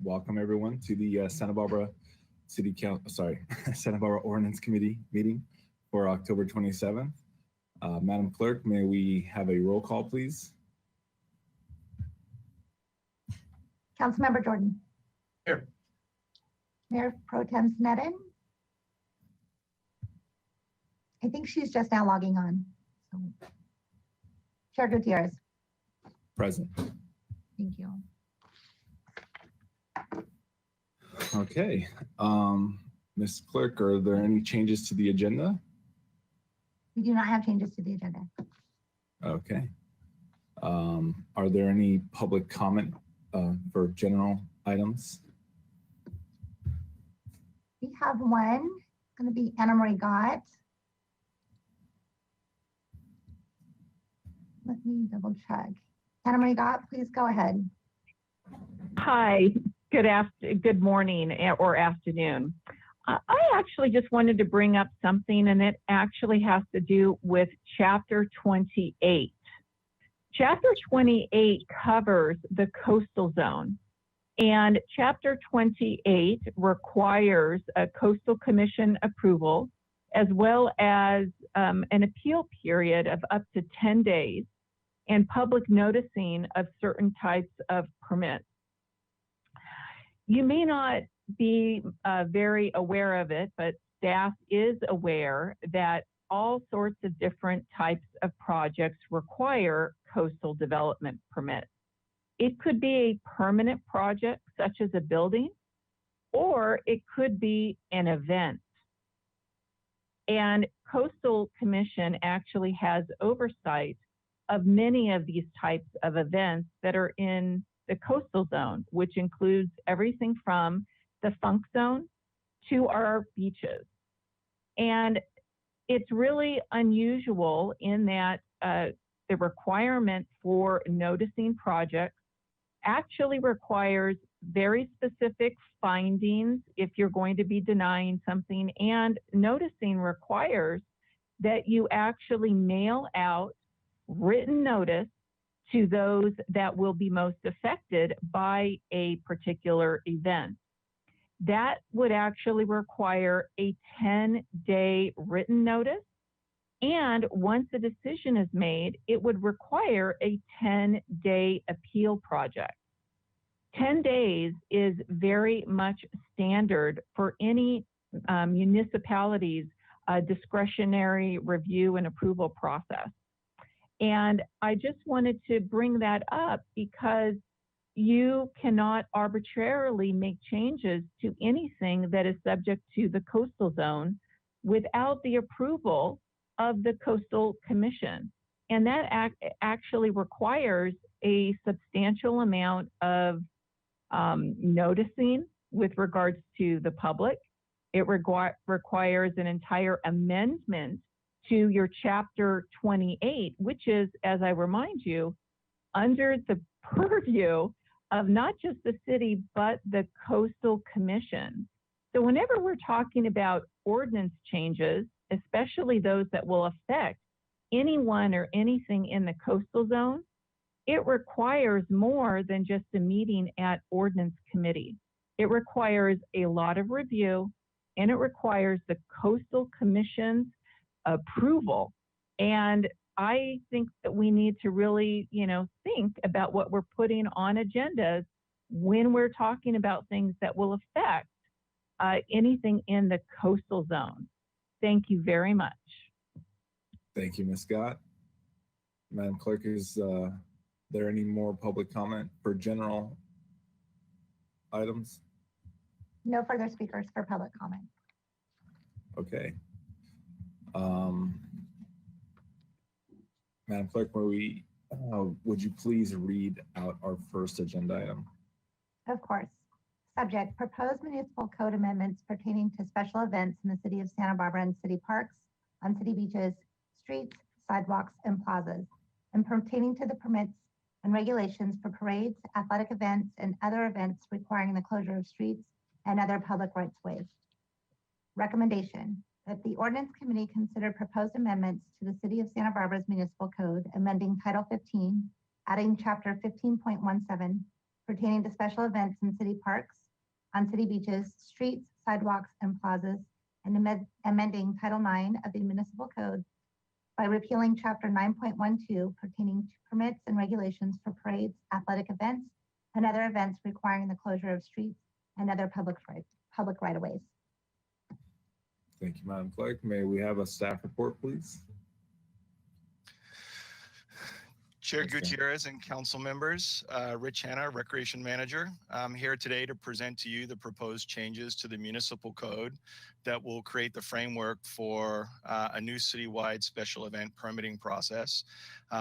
welcome everyone to the Santa Barbara City Council, Santa Barbara Ordinance Committee meeting for October 27th. Madam Clerk, may we have a roll call, please? Councilmember Jordan. Here. Mayor Pro Tem Sneddon. I think she's just now logging on. So. Chair Gutierrez. Present. Thank you. Okay. Ms. Clerk, are there any changes to the agenda? We do not have changes to the agenda. Okay. Are there any public comment for general items? We have one. It's going to be Anna Marie Gott. Let me double check. Anna Marie Gott, please go ahead. Hi, good morning or afternoon. I actually just wanted to bring up something, and it actually has to do with Chapter 28. Chapter 28 covers the coastal zone, and Chapter 28 requires a coastal commission approval as well as an appeal period of up to 10 days and public noticing of certain types of permits. You may not be very aware of it, but staff is aware that all sorts of different types of projects require coastal development permits. It could be a permanent project, such as a building, or it could be an event. And Coastal Commission actually has oversight of many of these types of events that are in the coastal zone, which includes everything from the funk zone to our beaches. And it's really unusual in that the requirement for noticing projects actually requires very specific findings if you're going to be denying something, and noticing requires that you actually mail out written notice to those that will be most affected by a particular event. That would actually require a 10-day written notice, and once a decision is made, it would require a 10-day appeal project. 10 days is very much standard for any municipality's discretionary review and approval process. And I just wanted to bring that up because you cannot arbitrarily make changes to anything that is subject to the coastal zone without the approval of the Coastal Commission. And that actually requires a substantial amount of noticing with regards to the public. It requires an entire amendment to your Chapter 28, which is, as I remind you, under the purview of not just the city, but the Coastal Commission. So whenever we're talking about ordinance changes, especially those that will affect anyone or anything in the coastal zone, it requires more than just a meeting at Ordinance Committee. It requires a lot of review, and it requires the Coastal Commission's approval. And I think that we need to really, think about what we're putting on agendas when we're talking about things that will affect anything in the coastal zone. Thank you very much. Thank you, Ms. Scott. Madam Clerk, is there any more public comment for general items? No further speakers for public comment. Okay. Madam Clerk, would you please read out our first agenda item? Of course. Subject: proposed municipal code amendments pertaining to special events in the city of Santa Barbara and city parks, on city beaches, streets, sidewalks, and plazas, and pertaining to the permits and regulations for parades, athletic events, and other events requiring the closure of streets and other public rights-of-ways. Recommendation: that the Ordinance Committee consider proposed amendments to the City of Santa Barbara's Municipal Code, amending Title 15, adding Chapter 15.17, pertaining to special events in city parks, on city beaches, streets, sidewalks, and plazas, and amending Title IX of the Municipal Code by repealing Chapter 9.12 pertaining to permits and regulations for parades, athletic events, and other events requiring the closure of streets and other public right-of-ways. Thank you, Madam Clerk. May we have a staff report, please? Chair Yes, sir. Gutierrez and council members, Rich Hanna, Recreation Manager. I'm here today to present to you the proposed changes to the municipal code that will create the framework for a new citywide special event permitting process.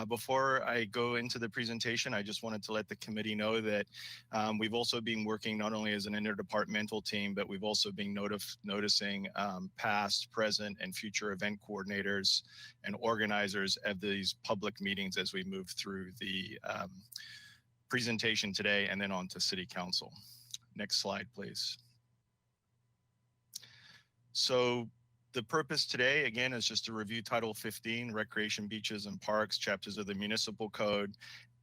Before I go into the presentation, I just wanted to let the committee know that we've also been working not only as an interdepartmental team, but we've also been noticing past, present, and future event coordinators and organizers of these public meetings as we move through the presentation today and then on to City Council. Next slide, please. So the purpose today, again, is just to review Title 15, Recreation, Beaches, and Parks, chapters of the Municipal Code,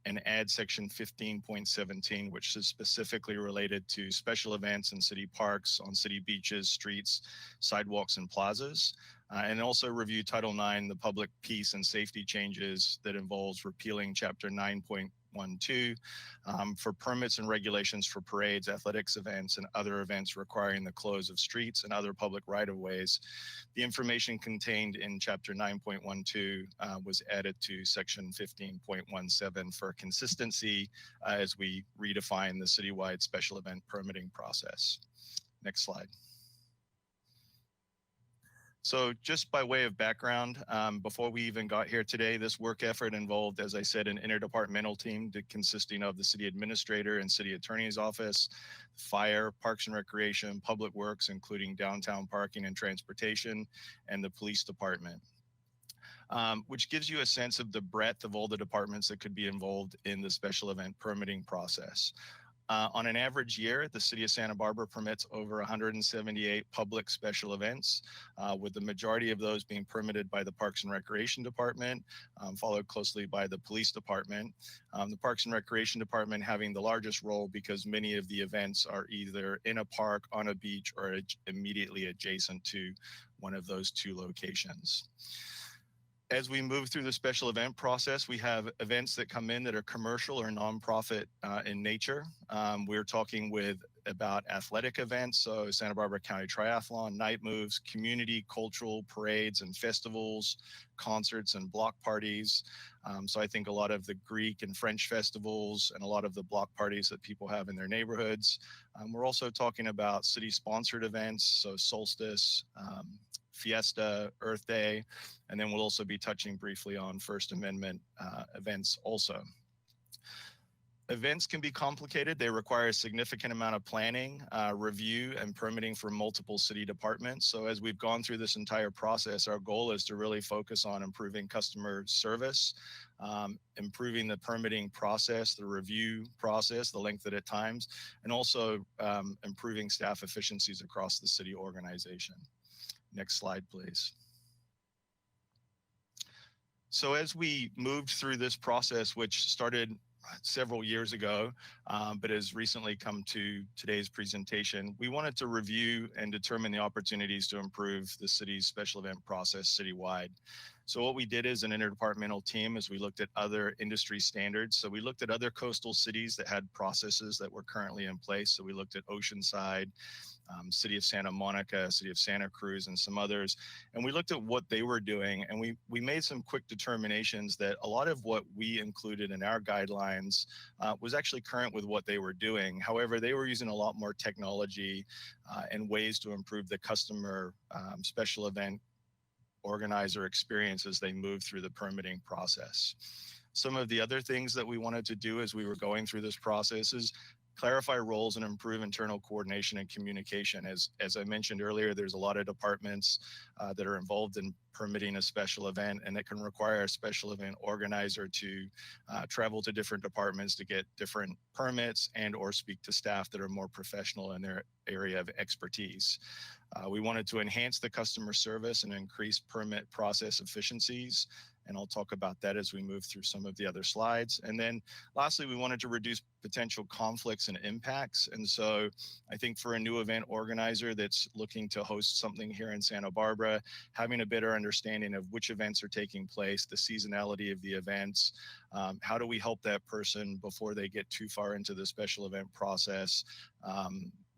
and add Section 15.17, which is specifically related to special events in city parks, on city beaches, streets, sidewalks, and plazas. And also review Title IX, the public peace and safety changes that involves repealing Chapter 9.12 for permits and regulations for parades, athletics events, and other events requiring the close of streets and other public right-of-ways. The information contained in Chapter 9.12 was added to Section 15.17 for consistency as we redefine the citywide special event permitting process. Next slide. So just by way of background, before we even got here today, this work effort involved, as I said, an interdepartmental team consisting of the city administrator and city attorney's office, fire, parks and recreation, public works, including downtown parking and transportation, and the police department. Which gives you a sense of the breadth of all the departments that could be involved in the special event permitting process. On an average year, the city of Santa Barbara permits over 178 public special events, with the majority of those being permitted by the Parks and Recreation Department, followed closely by the Police Department. The Parks and Recreation Department having the largest role because many of the events are either in a park, on a beach, or immediately adjacent to one of those two locations. As we move through the special event process, we have events that come in that are commercial or nonprofit in nature. We're talking about athletic events, so Santa Barbara County Triathlon, night moves, community, cultural parades and festivals, concerts and block parties. So I think a lot of the Greek and French festivals and a lot of the block parties that people have in their neighborhoods. We're also talking about city-sponsored events, so Solstice, Fiesta, Earth Day, and then we'll also be touching briefly on First Amendment events also. Events can be complicated. They require a significant amount of planning, review, and permitting for multiple city departments. So as we've gone through this entire process, our goal is to really focus on improving customer service, improving the permitting process, the review process, the length at times, and also improving staff efficiencies across the city organization. Next slide, please. So as we moved through this process, which started several years ago, but has recently come to today's presentation, we wanted to review and determine the opportunities to improve the city's special event process citywide. So what we did as an interdepartmental team is we looked at other industry standards. So we looked at other coastal cities that had processes that were currently in place. So we looked at Oceanside, City of Santa Monica, City of Santa Cruz, and some others. And we looked at what they were doing, and we made some quick determinations that a lot of what we included in our guidelines was actually current with what they were doing. However, they were using a lot more technology and ways to improve the customer special event organizer experience as they move through the permitting process. Some of the other things that we wanted to do as we were going through this process is clarify roles and improve internal coordination and communication. As I mentioned earlier, there's a lot of departments that are involved in permitting a special event, and it can require a special event organizer to travel to different departments to get different permits and or speak to staff that are more professional in their area of expertise. We wanted to enhance the customer service and increase permit process efficiencies. And I'll talk about that as we move through some of the other slides. And then lastly, we wanted to reduce potential conflicts and impacts. And so I think for a new event organizer that's looking to host something here in Santa Barbara, having a better understanding of which events are taking place, the seasonality of the events, how do we help that person before they get too far into the special event process,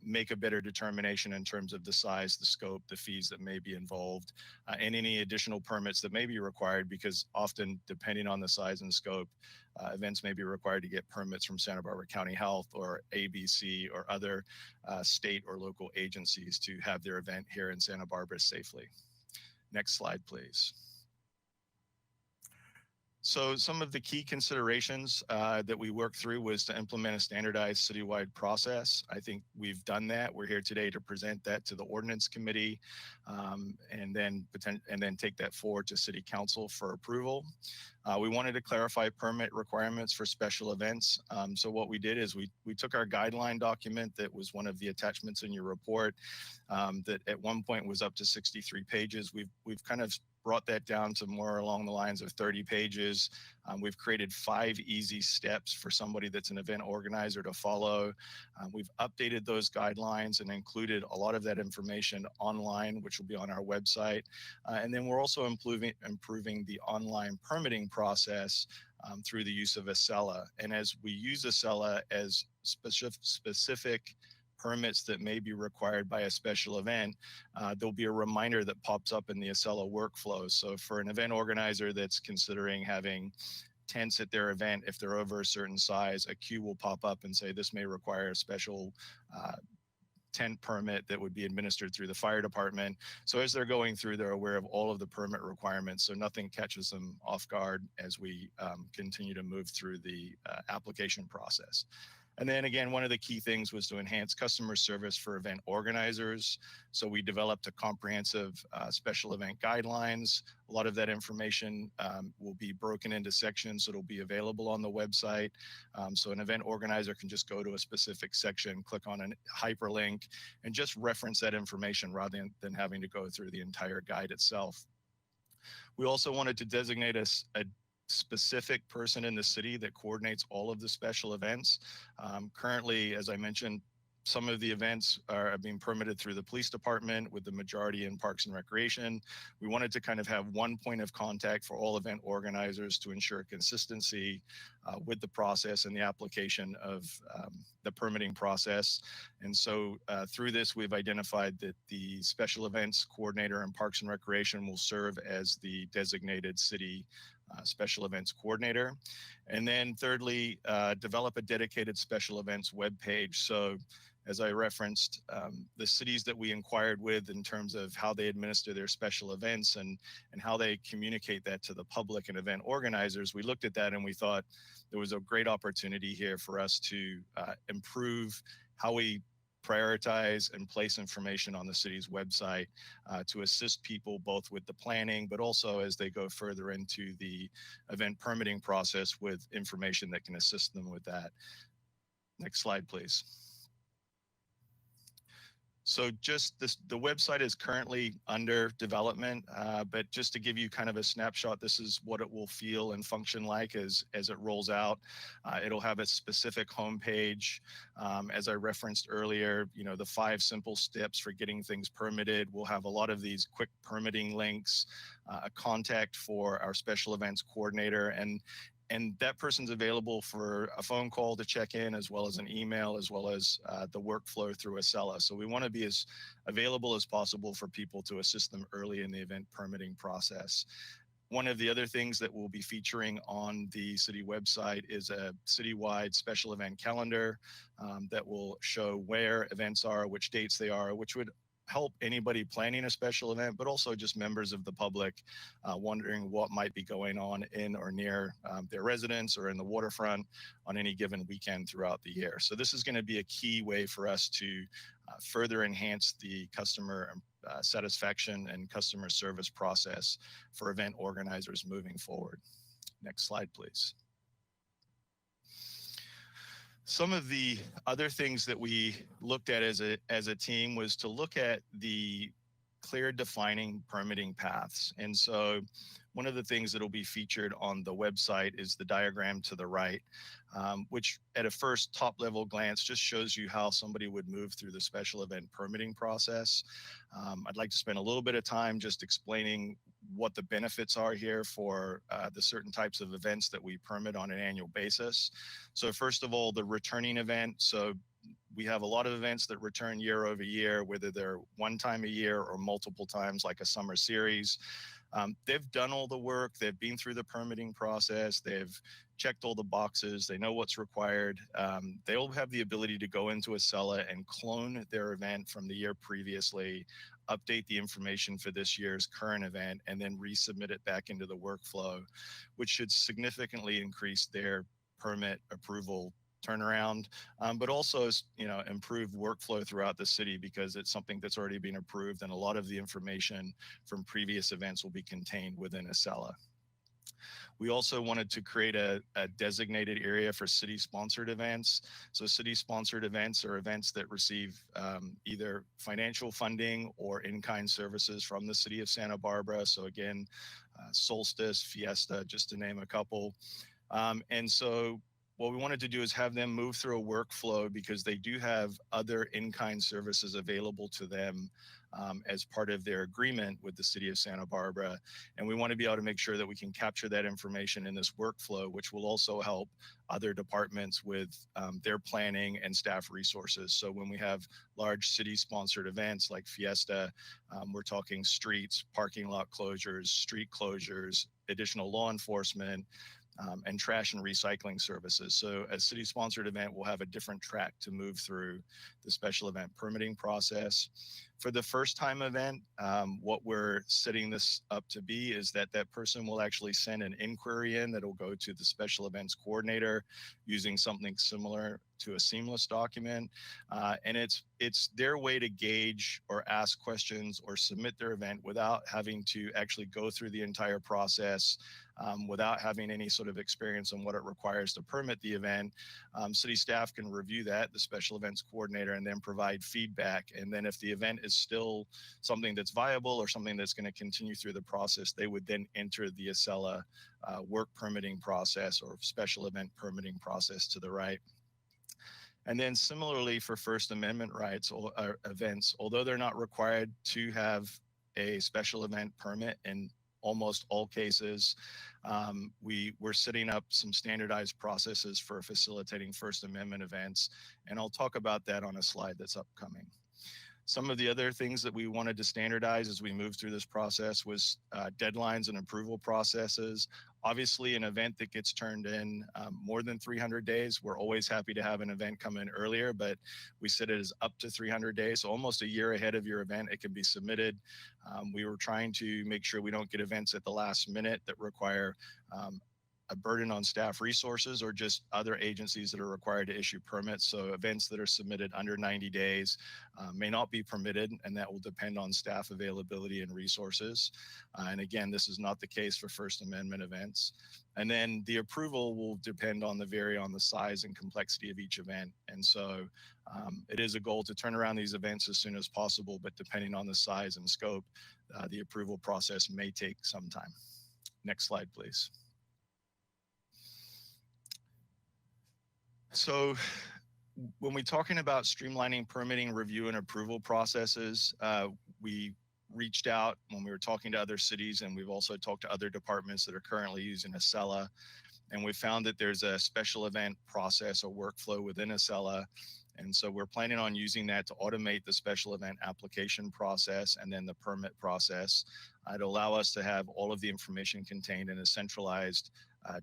make a better determination in terms of the size, the scope, the fees that may be involved, and any additional permits that may be required, because often, depending on the size and scope, events may be required to get permits from Santa Barbara County Health or ABC or other state or local agencies to have their event here in Santa Barbara safely. Next slide, please. So some of the key considerations that we worked through was to implement a standardized citywide process. I think we've done that. We're here today to present that to the Ordinance Committee and then take that forward to City Council for approval. We wanted to clarify permit requirements for special events. So what we did is we took our guideline document that was one of the attachments in your report that at one point was up to 63 pages. We've kind of brought that down to more along the lines of 30 pages. We've created 5 easy steps for somebody that's an event organizer to follow. We've updated those guidelines and included a lot of that information online, which will be on our website. And then we're also improving the online permitting process through the use of Acela. And as we use Acela as specific permits that may be required by a special event, there'll be a reminder that pops up in the Acela workflow. So for an event organizer that's considering having tents at their event, if they're over a certain size, a queue will pop up and say this may require a special tent permit that would be administered through the fire department. So as they're going through, they're aware of all of the permit requirements, so nothing catches them off guard as we continue to move through the application process. And then again, one of the key things was to enhance customer service for event organizers. So we developed a comprehensive special event guidelines. A lot of that information will be broken into sections, so it'll be available on the website. So an event organizer can just go to a specific section, click on a hyperlink, and just reference that information rather than having to go through the entire guide itself. We also wanted to designate a specific person in the city that coordinates all of the special events. Currently, as I mentioned, some of the events are being permitted through the police department, with the majority in Parks and Recreation. We wanted to kind of have one point of contact for all event organizers to ensure consistency with the process and the application of the permitting process. And so through this, we've identified that the special events coordinator in Parks and Recreation will serve as the designated city special events coordinator. And then thirdly, develop a dedicated special events webpage. So as I referenced, the cities that we inquired with in terms of how they administer their special events and how they communicate that to the public and event organizers, we looked at that and we thought there was a great opportunity here for us to improve how we prioritize and place information on the city's website to assist people both with the planning, but also as they go further into the event permitting process with information that can assist them with that. Next slide, please. So just this, the website is currently under development, but just to give you kind of a snapshot, this is what it will feel and function like as it rolls out. It'll have a specific homepage. As I referenced earlier, you know, the 5 simple steps for getting things permitted. We'll have a lot of these quick permitting links, a contact for our special events coordinator, and that person's available for a phone call to check in, as well as an email, as well as the workflow through Acela. So we want to be as available as possible for people to assist them early in the event permitting process. One of the other things that we'll be featuring on the city website is a citywide special event calendar that will show where events are, which dates they are, which would help anybody planning a special event, but also just members of the public wondering what might be going on in or near their residence or in the waterfront on any given weekend throughout the year. So this is going to be a key way for us to further enhance the customer satisfaction and customer service process for event organizers moving forward. Next slide, please. Some of the other things that we looked at as a team was to look at the clear defining permitting paths. And so one of the things that will be featured on the website is the diagram to the right, which at a first top level glance just shows you how somebody would move through the special event permitting process. I'd like to spend a little bit of time just explaining what the benefits are here for the certain types of events that we permit on an annual basis. So first of all, the returning event. So we have a lot of events that return year over year, whether they're one time a year or multiple times like a summer series. They've done all the work, they've been through the permitting process, they've checked all the boxes, they know what's required. They'll have the ability to go into Acela and clone their event from the year previously, update the information for this year's current event, and then resubmit it back into the workflow, which should significantly increase their permit approval turnaround, but also, improve workflow throughout the city because it's something that's already been approved, and a lot of the information from previous events will be contained within Acela. We also wanted to create a designated area for city-sponsored events. So city-sponsored events are events that receive either financial funding or in-kind services from the city of Santa Barbara. So again, Solstice, Fiesta, just to name a couple. And so what we wanted to do is have them move through a workflow because they do have other in-kind services available to them as part of their agreement with the city of Santa Barbara. And we want to be able to make sure that we can capture that information in this workflow, which will also help other departments with their planning and staff resources. So when we have large city-sponsored events like Fiesta, we're talking streets, parking lot closures, street closures, additional law enforcement, and trash and recycling services. So a city-sponsored event will have a different track to move through the special event permitting process. For the first-time event, what we're setting this up to be is that that person will actually send an inquiry in that will go to the special events coordinator using something similar to a seamless document. And it's their way to gauge or ask questions or submit their event without having to actually go through the entire process, without having any sort of experience on what it requires to permit the event. City staff can review that, the special events coordinator, and then provide feedback. And then if the event is still something that's viable or something that's going to continue through the process, they would then enter the Acela work permitting process or special event permitting process to the right. And then similarly for First Amendment rights or events, although they're not required to have a special event permit in almost all cases, we're setting up some standardized processes for facilitating First Amendment events. And I'll talk about that on a slide that's upcoming. Some of the other things that we wanted to standardize as we moved through this process was deadlines and approval processes. Obviously, an event that gets turned in more than 300 days, we're always happy to have an event come in earlier, but we set it as up to 300 days. So almost a year ahead of your event, it can be submitted. We were trying to make sure we don't get events at the last minute that require a burden on staff resources or just other agencies that are required to issue permits. So events that are submitted under 90 days may not be permitted, and that will depend on staff availability and resources. And again, this is not the case for First Amendment events. And then the approval will depend on the size and complexity of each event. And so it is a goal to turn around these events as soon as possible, but depending on the size and scope, the approval process may take some time. Next slide, please. So when we're talking about streamlining permitting, review, and approval processes, we reached out when we were talking to other cities, and we've also talked to other departments that are currently using Acela. And we found that there's a special event process or workflow within Acela. And so we're planning on using that to automate the special event application process and then the permit process. It'll allow us to have all of the information contained in a centralized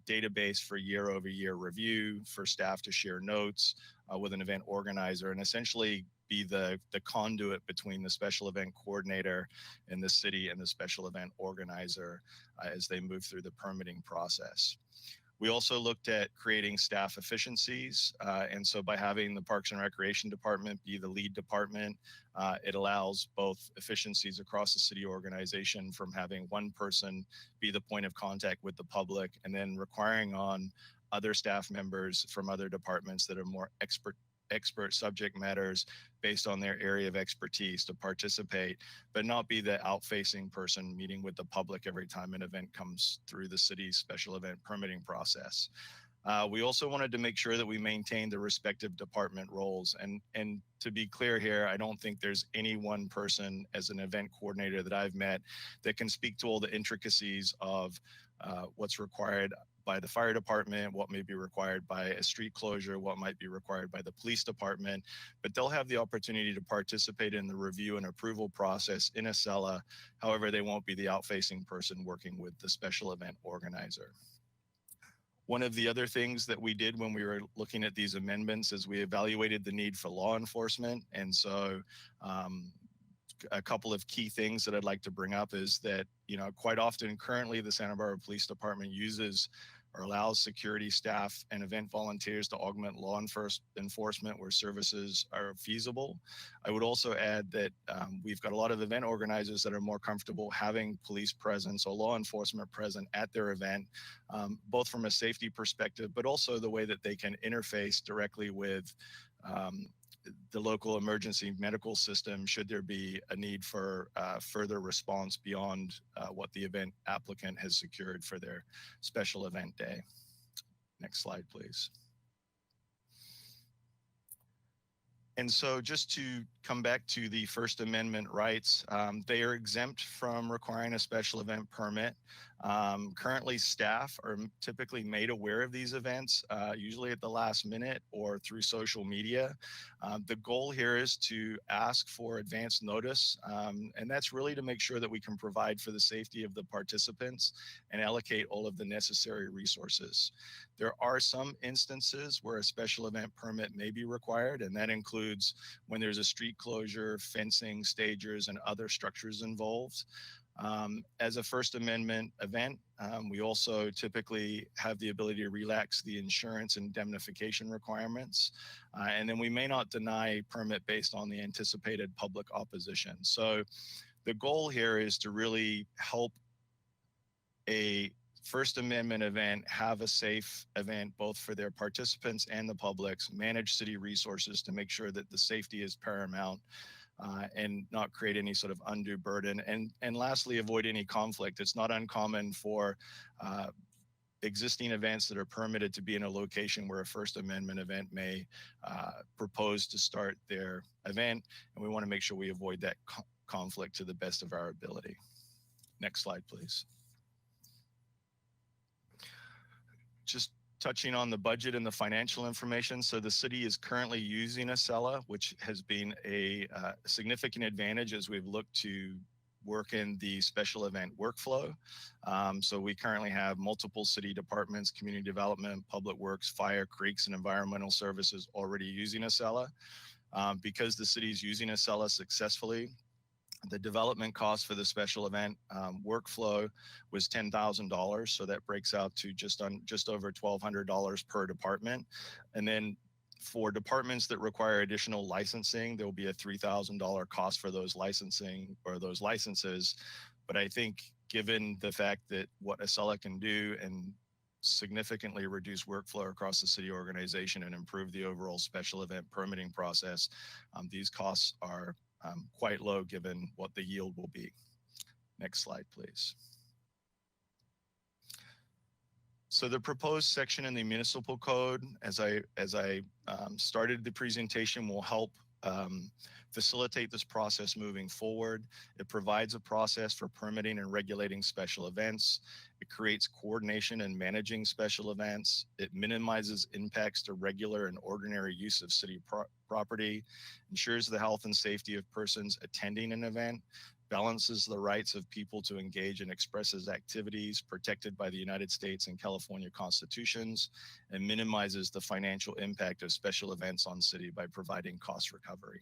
database for year-over-year review, for staff to share notes with an event organizer, and essentially be the conduit between the special event coordinator in the city and the special event organizer as they move through the permitting process. We also looked at creating staff efficiencies. And so by having the Parks and Recreation Department be the lead department, it allows both efficiencies across the city organization from having one person be the point of contact with the public and then requiring on other staff members from other departments that are more expert subject matters based on their area of expertise to participate, but not be the out-facing person meeting with the public every time an event comes through the city's special event permitting process. We also wanted to make sure that we maintain the respective department roles. And to be clear here, I don't think there's any one person as an event coordinator that I've met that can speak to all the intricacies of what's required by the fire department, what may be required by a street closure, what might be required by the police department, but they'll have the opportunity to participate in the review and approval process in Acela. However, they won't be the out-facing person working with the special event organizer. One of the other things that we did when we were looking at these amendments is we evaluated the need for law enforcement. And so a couple of key things that I'd like to bring up is that, quite often currently the Santa Barbara Police Department uses or allows security staff and event volunteers to augment law enforcement where services are feasible. I would also add that we've got a lot of event organizers that are more comfortable having police presence or law enforcement present at their event, both from a safety perspective, but also the way that they can interface directly with the local emergency medical system should there be a need for further response beyond what the event applicant has secured for their special event day. Next slide, please. And so just to come back to the First Amendment rights, they are exempt from requiring a special event permit. Currently, staff are typically made aware of these events, usually at the last minute or through social media. The goal here is to ask for advance notice, and that's really to make sure that we can provide for the safety of the participants and allocate all of the necessary resources. There are some instances where a special event permit may be required, and that includes when there's a street closure, fencing, stagers, and other structures involved. As a First Amendment event, we also typically have the ability to relax the insurance indemnification requirements. And then we may not deny permit based on the anticipated public opposition. So the goal here is to really help a First Amendment event have a safe event, both for their participants and the publics, manage city resources to make sure that the safety is paramount, and not create any sort of undue burden. And lastly, avoid any conflict. It's not uncommon for existing events that are permitted to be in a location where a First Amendment event may propose to start their event. And we want to make sure we avoid that conflict to the best of our ability. Next slide, please. Just touching on the budget and the financial information. So the city is currently using Acela, which has been a significant advantage as we've looked to work in the special event workflow. So we currently have multiple city departments, community development, public works, fire, creeks, and environmental services already using Acela. Because the city is using Acela successfully, the development cost for the special event workflow was $10,000. So that breaks out to just over $1,200 per department. And then for departments that require additional licensing, there will be a $3,000 cost for those licensing or those licenses. But I think given the fact that what Acela can do and significantly reduce workflow across the city organization and improve the overall special event permitting process, these costs are quite low given what the yield will be. Next slide, please. So the proposed section in the municipal code, as I started the presentation, will help facilitate this process moving forward. It provides a process for permitting and regulating special events. It creates coordination in managing special events. It minimizes impacts to regular and ordinary use of city property, ensures the health and safety of persons attending an event, balances the rights of people to engage and express activities protected by the United States and California constitutions, and minimizes the financial impact of special events on city by providing cost recovery.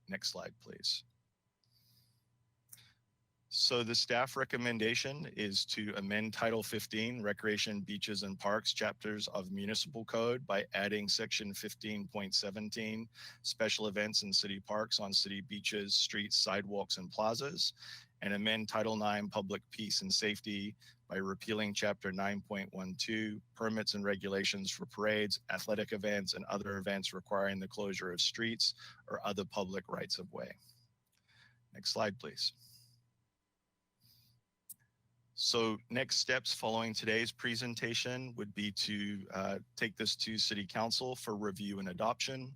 Next slide, please. So the staff recommendation is to amend Title 15, Recreation, Beaches, and Parks, chapters of Municipal Code by adding Section 15.17, Special Events in City Parks on city beaches, streets, sidewalks, and plazas, and amend Title 9, Public Peace and Safety by repealing Chapter 9.12, Permits and Regulations for Parades, Athletic Events, and other events requiring the closure of streets or other public rights of way. Next slide, please. So next steps following today's presentation would be to take this to City Council for review and adoption.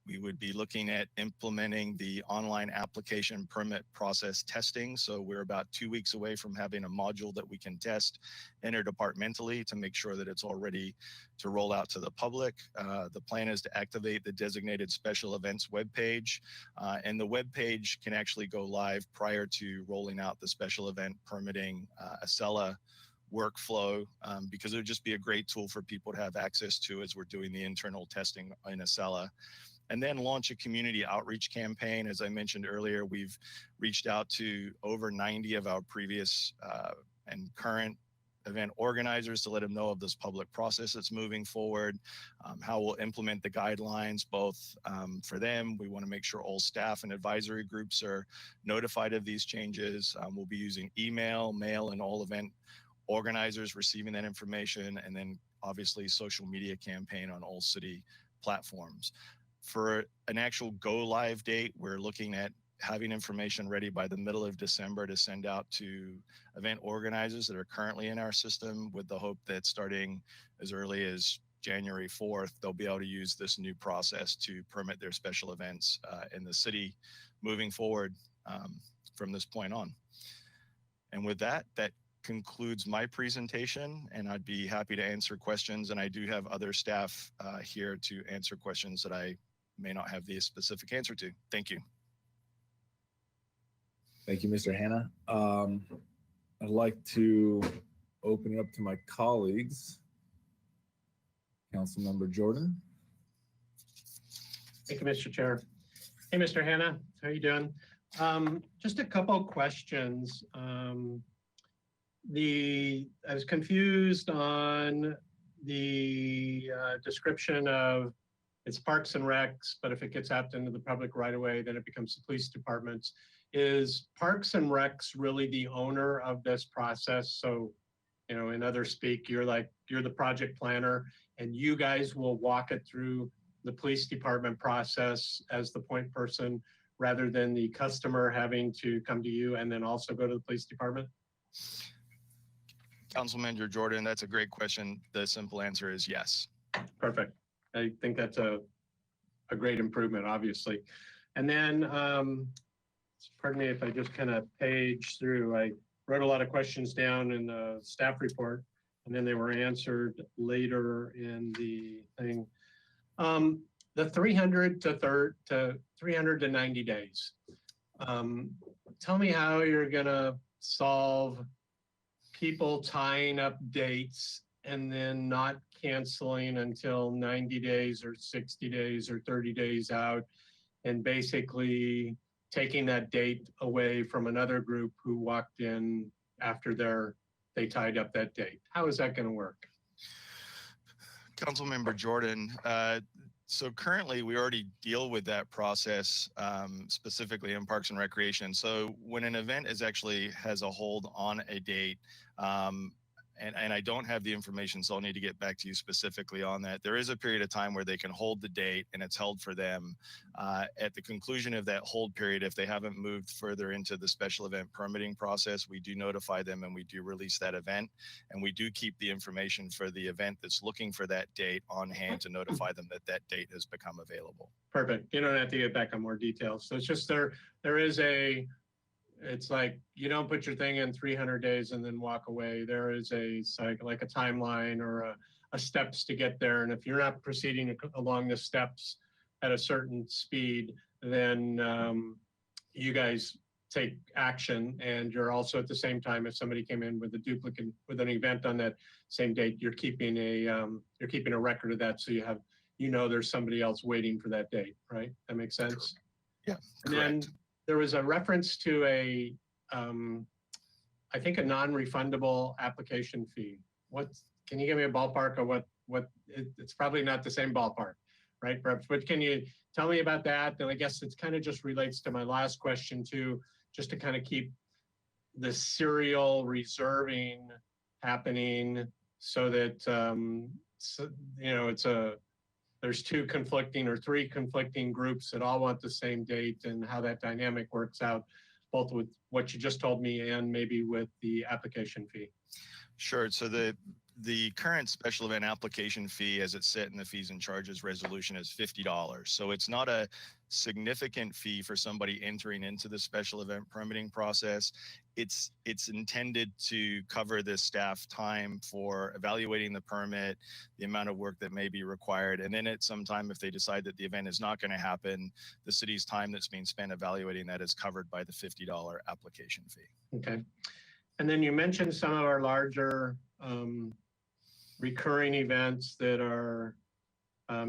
We would be looking at implementing the online application permit process testing. So we're about 2 weeks away from having a module that we can test interdepartmentally to make sure that it's all ready to roll out to the public. The plan is to activate the designated special events webpage, and the webpage can actually go live prior to rolling out the special event permitting Acela workflow, because it would just be a great tool for people to have access to as we're doing the internal testing in Acela. And then launch a community outreach campaign. As I mentioned earlier, we've reached out to over 90 of our previous and current event organizers to let them know of this public process that's moving forward, how we'll implement the guidelines both for them. We want to make sure all staff and advisory groups are notified of these changes. We'll be using email, mail, and all event organizers receiving that information, and then obviously social media campaign on all city platforms. For an actual go live date, we're looking at having information ready by the middle of December to send out to event organizers that are currently in our system, with the hope that starting as early as January 4th, they'll be able to use this new process to permit their special events in the city moving forward from this point on. And with that, that concludes my presentation, and I'd be happy to answer questions. And I do have other staff here to answer questions that I may not have the specific answer to. Thank you. Thank you, Mr. Hanna. I'd like to open it up to my colleagues. Councilmember Jordan. Thank you, Mr. Chair. Hey, Mr. Hanna, how are you doing? Just a couple of questions. I was confused on the description of it's parks and recs, but if it gets out into the public right away, then it becomes the police departments. Is Parks and Recs really the owner of this process? So, you know, in other speak, you're the project planner, and you guys will walk it through the police department process as the point person, rather than the customer having to come to you and then also go to the police department? Councilmember Jordan, that's a great question. The simple answer is yes. Perfect. I think that's a great improvement, obviously. And then, pardon me if I just kind of page through, I wrote a lot of questions down in the staff report, and then they were answered later in the thing. The 300 to 90 days. Tell me how you're gonna solve people tying up dates and then not canceling until 90 days or 60 days or 30 days out, and basically taking that date away from another group who walked in after they tied up that date. How is that going to work? Councilmember Jordan, so currently we already deal with that process specifically in Parks and Recreation. So when an event has a hold on a date, and I don't have the information, so I'll need to get back to you specifically on that. There is a period of time where they can hold the date, and it's held for them. At the conclusion of that hold period, if they haven't moved further into the special event permitting process, we do notify them and we do release that event. And we do keep the information for the event that's looking for that date on hand to notify them that that date has become available. Perfect. You don't have to get back on more details. So it's just it's like you don't put your thing in 300 days and then walk away. There is like a timeline or a steps to get there. And if you're not proceeding along the steps at a certain speed, then you guys take action. And you're also at the same time, if somebody came in with a duplicate, with an event on that same date, you're keeping a record of that. So there's somebody else waiting for that date, right? That makes sense? Yeah, and correct. Then there was a reference to a I think, a non-refundable application fee. Can you give me a ballpark of it's probably not the same ballpark, right? Perhaps, but can you tell me about that? And I guess it's kind of just relates to my last question too, just to kind of keep the serial reserving happening so that, there's two conflicting or three conflicting groups that all want the same date, and how that dynamic works out, both with what you just told me and maybe with the application fee. Sure. So the current special event application fee, as it's set in the fees and charges resolution, is $50. So it's not a significant fee for somebody entering into the special event permitting process. It's intended to cover the staff time for evaluating the permit, the amount of work that may be required, and then at some time, if they decide that the event is not going to happen, the city's time that's being spent evaluating that is covered by the $50 application fee. Okay. And then you mentioned some of our larger recurring events that are,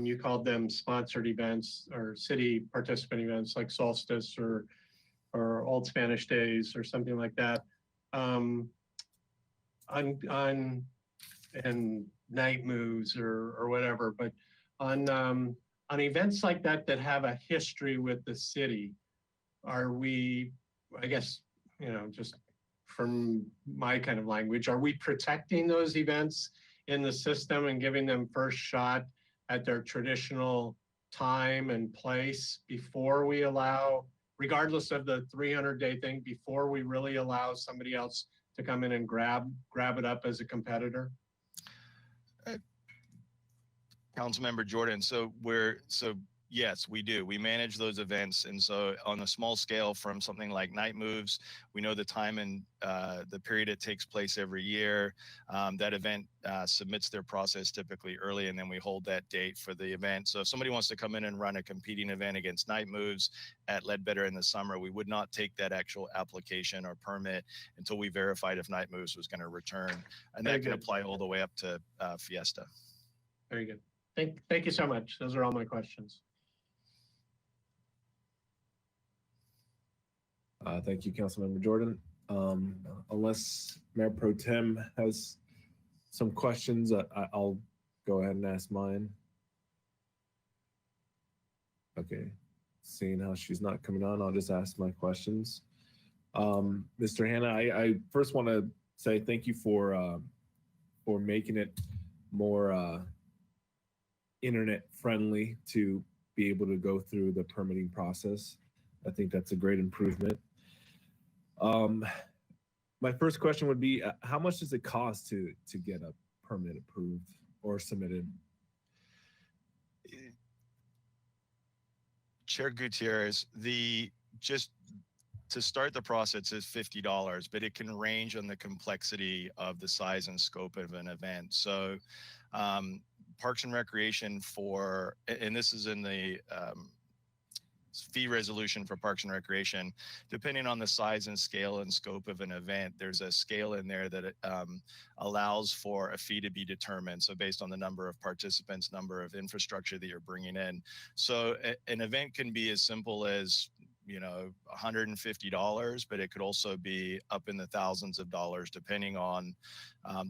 you called them sponsored events or city participant events, like Solstice or Old Spanish Days or something like that. And night moves or whatever, but on events like that have a history with the city, are we, I guess, just from my kind of language, are we protecting those events in the system and giving them first shot at their traditional time and place before we allow, regardless of the 300-day thing, before we really allow somebody else to come in and grab it up as a competitor? Councilmember Jordan, yes, we do. We manage those events. And so on a small scale, from something like night moves, we know the time and the period it takes place every year. That event submits their process typically early, and then we hold that date for the event. So if somebody wants to come in and run a competing event against night moves at Ledbetter in the summer, we would not take that actual application or permit until we verified if night moves was going to return. And that can apply all the way up to Fiesta. Very good. Thank you so much. Those are all my questions. Thank you, Councilmember Jordan. Unless Mayor Pro Tem has some questions, I'll go ahead and ask mine. Okay, seeing how she's not coming on, I'll just ask my questions. Mr. Hanna, I first want to say thank you for making it more internet friendly to be able to go through the permitting process. I think that's a great improvement. My first question would be, how much does it cost to get a permit approved or submitted? Chair Gutierrez, just to start the process is $50, but it can range on the complexity of the size and scope of an event. So Parks and Recreation and this is in the fee resolution for Parks and Recreation, depending on the size and scale and scope of an event, there's a scale in there that allows for a fee to be determined. So based on the number of participants, number of infrastructure that you're bringing in. So an event can be as simple as, $150, but it could also be up in the thousands of dollars, depending on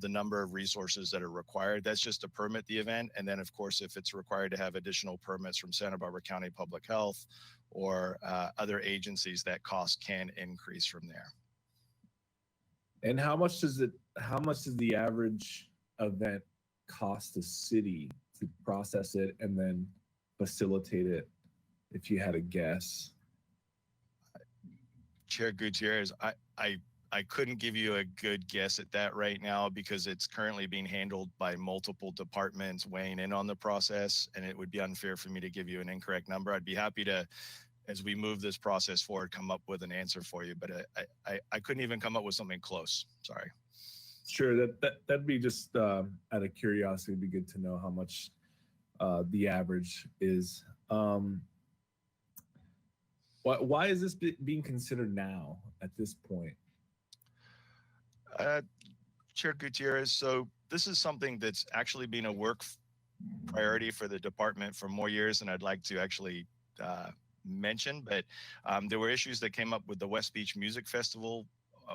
the number of resources that are required. That's just to permit the event. And then, of course, if it's required to have additional permits from Santa Barbara County Public Health or other agencies, that cost can increase from there. And how much does the average event cost the city to process it and then facilitate it, if you had a guess? Chair Gutierrez, I couldn't give you a good guess at that right now because it's currently being handled by multiple departments weighing in on the process, and it would be unfair for me to give you an incorrect number. I'd be happy to, as we move this process forward, come up with an answer for you, but I couldn't even come up with something close. Sorry. Sure, that'd be just out of curiosity. It'd be good to know how much the average is. Why is this being considered now at this point? Chair Gutierrez, so this is something that's actually been a work priority for the department for more years than I'd like to actually mention, but there were issues that came up with the West Beach Music Festival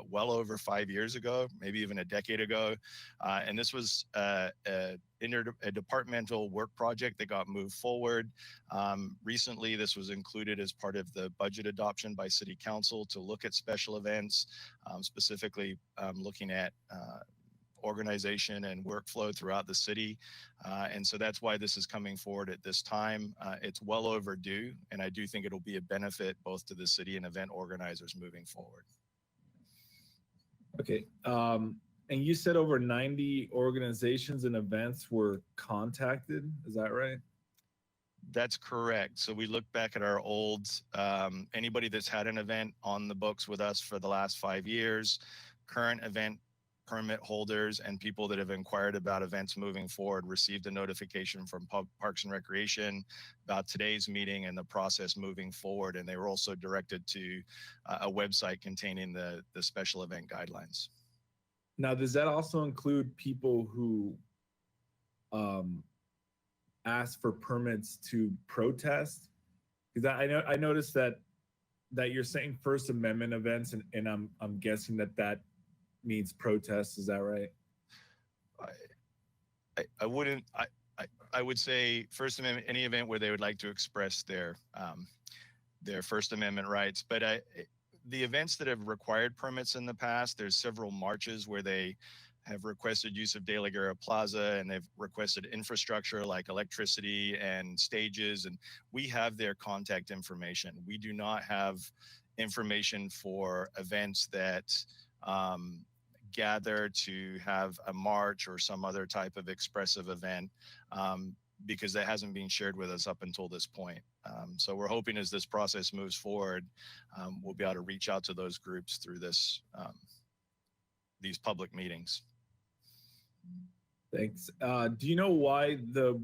well over 5 years ago, maybe even a decade ago. And this was a departmental work project that got moved forward. Recently, this was included as part of the budget adoption by City Council to look at special events, specifically looking at organization and workflow throughout the city. And so that's why this is coming forward at this time. It's well overdue, and I do think it'll be a benefit both to the city and event organizers moving forward. Okay. And you said over 90 organizations and events were contacted. Is that right? That's correct. So we look back at our old, anybody that's had an event on the books with us for the last 5 years, current event permit holders and people that have inquired about events moving forward received a notification from Parks and Recreation about today's meeting and the process moving forward. And they were also directed to a website containing the special event guidelines. Now, does that also include people who asked for permits to protest? Because I noticed that you're saying First Amendment events, and I'm guessing that means protests. Is that right? I would say First Amendment, any event where they would like to express their First Amendment rights. But the events that have required permits in the past, there's several marches where they have requested use of De La Guerra Plaza, and they've requested infrastructure like electricity and stages, and we have their contact information. We do not have information for events that gather to have a march or some other type of expressive event, because that hasn't been shared with us up until this point. So we're hoping as this process moves forward, we'll be able to reach out to those groups through this, these public meetings. Thanks. Do you know why the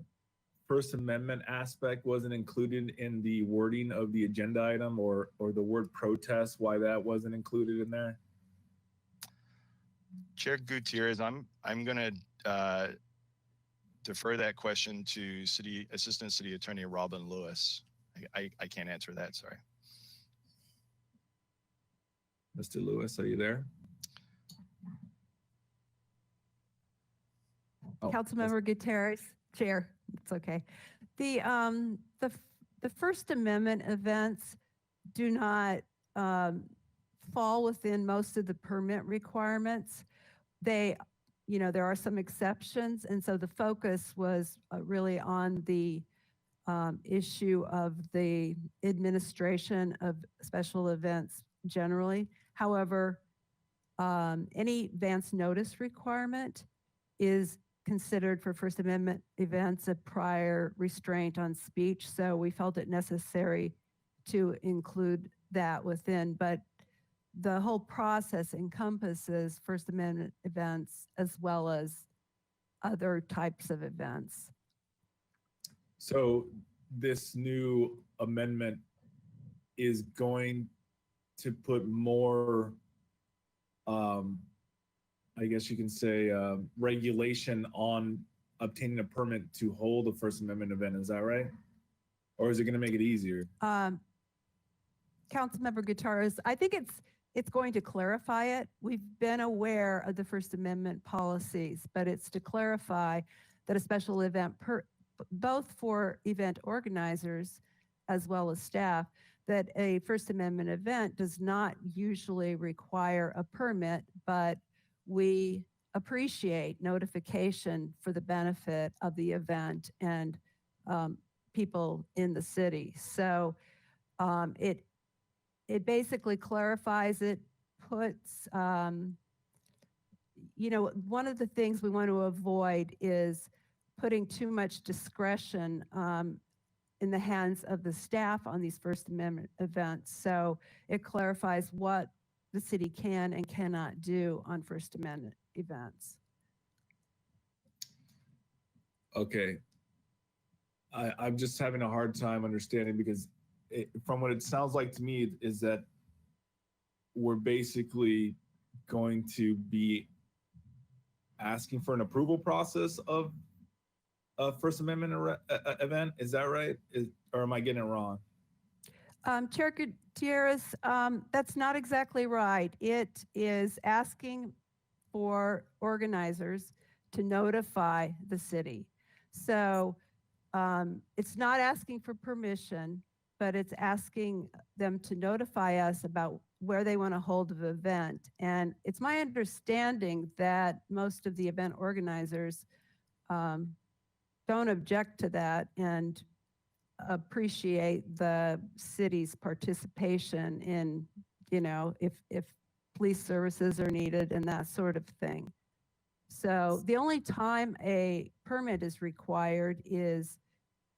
First Amendment aspect wasn't included in the wording of the agenda item, or the word protest, why that wasn't included in there? Chair Gutierrez, I'm going to defer that question to Assistant City Attorney Robin Lewis. I can't answer that, sorry. Mr. Lewis, are you there? Oh, Councilmember Gutierrez, Chair, it's okay. The First Amendment events do not fall within most of the permit requirements. They, there are some exceptions, and so the focus was really on the issue of the administration of special events generally. However, any advance notice requirement is considered for First Amendment events a prior restraint on speech, so we felt it necessary to include that within. But the whole process encompasses First Amendment events as well as other types of events. So this new amendment is going to put more, I guess you can say, regulation on obtaining a permit to hold a First Amendment event. Is that right? Or is it going to make it easier? Councilmember Gutierrez, I think it's going to clarify it. We've been aware of the First Amendment policies, but it's to clarify that a special event, both for event organizers as well as staff, that a First Amendment event does not usually require a permit, but we appreciate notification for the benefit of the event and people in the city. So it basically clarifies it, puts, one of the things we want to avoid is putting too much discretion in the hands of the staff on these First Amendment events. So it clarifies what the city can and cannot do on First Amendment events. Okay. I'm just having a hard time understanding, because from what it sounds like to me is that we're basically going to be asking for an approval process of a First Amendment event. Is that right? Or am I getting it wrong? Chair Gutierrez, that's not exactly right. It is asking for organizers to notify the city. So it's not asking for permission, but it's asking them to notify us about where they want to hold the event. And it's my understanding that most of the event organizers don't object to that and appreciate the city's participation in, if police services are needed and that sort of thing. So the only time a permit is required is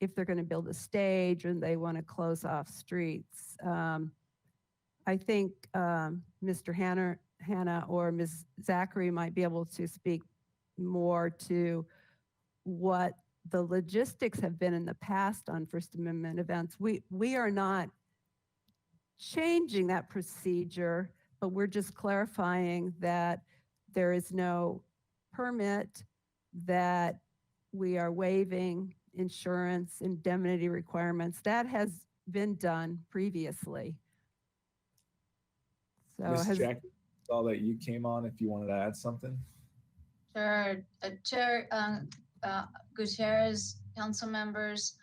if they're going to build a stage and they want to close off streets. I think Mr. Hannah or Ms. Zachary might be able to speak more to what the logistics have been in the past on First Amendment events. We are not changing that procedure, but we're just clarifying that there is no permit, that we are waiving insurance indemnity requirements. That has been done previously. So Ms. Jackie, saw that you came on if you wanted to add something. Sure. Chair Gutierrez, council members,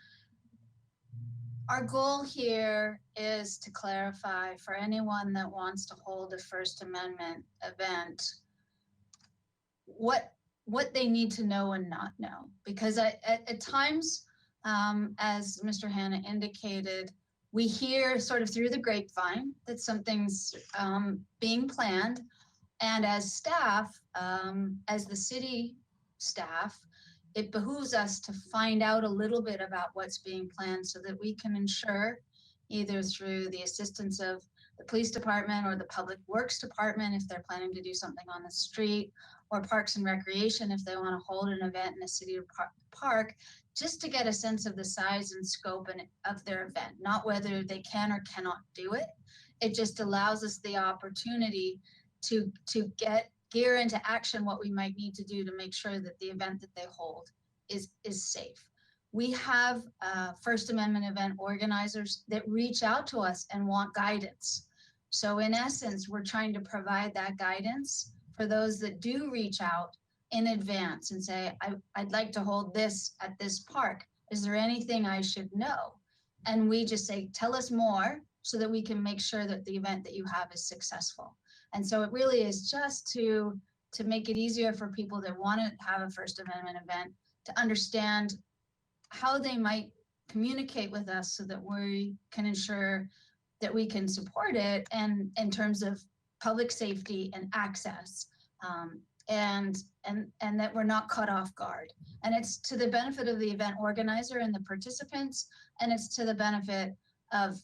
our goal here is to clarify for anyone that wants to hold a First Amendment event what they need to know and not know. Because at times, as Mr. Hannah indicated, we hear sort of through the grapevine that something's being planned. And as staff, as the city staff, it behooves us to find out a little bit about what's being planned so that we can ensure, either through the assistance of the police department or the public works department if they're planning to do something on the street, or Parks and Recreation if they want to hold an event in a city or park, just to get a sense of the size and scope of their event, not whether they can or cannot do it. It just allows us the opportunity to get gear into action what we might need to do to make sure that the event that they hold is safe. We have First Amendment event organizers that reach out to us and want guidance. So in essence, we're trying to provide that guidance for those that do reach out in advance and say, I'd like to hold this at this park. Is there anything I should know? And we just say, tell us more so that we can make sure that the event that you have is successful. And so it really is just to make it easier for people that want to have a First Amendment event to understand how they might communicate with us so that we can ensure that we can support it and in terms of public safety and access, and that we're not caught off guard. And it's to the benefit of the event organizer and the participants, and it's to the benefit of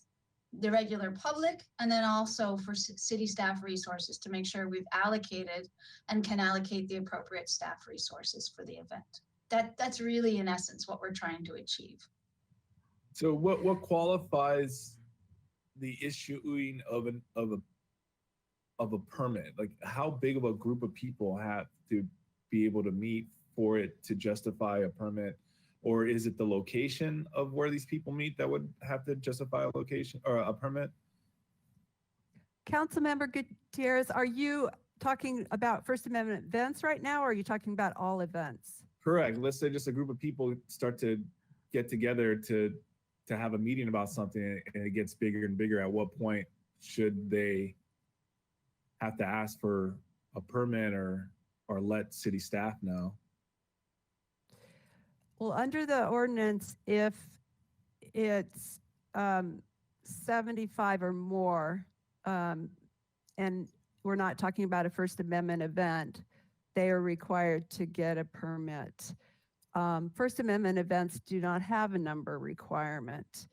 the regular public, and then also for city staff resources to make sure we've allocated and can allocate the appropriate staff resources for the event. That's really in essence what we're trying to achieve. So what qualifies the issuing of a permit? Like, how big of a group of people have to be able to meet for it to justify a permit? Or is it the location of where these people meet that would have to justify a location or a permit? Councilmember Gutierrez, are you talking about First Amendment events right now, or are you talking about all events? Correct. Let's say just a group of people start to get together to have a meeting about something and it gets bigger and bigger. At what point should they have to ask for a permit or let city staff know? Well, under the ordinance, if it's 75 or more, and we're not talking about a First Amendment event, they are required to get a permit. First Amendment events do not have a number requirement.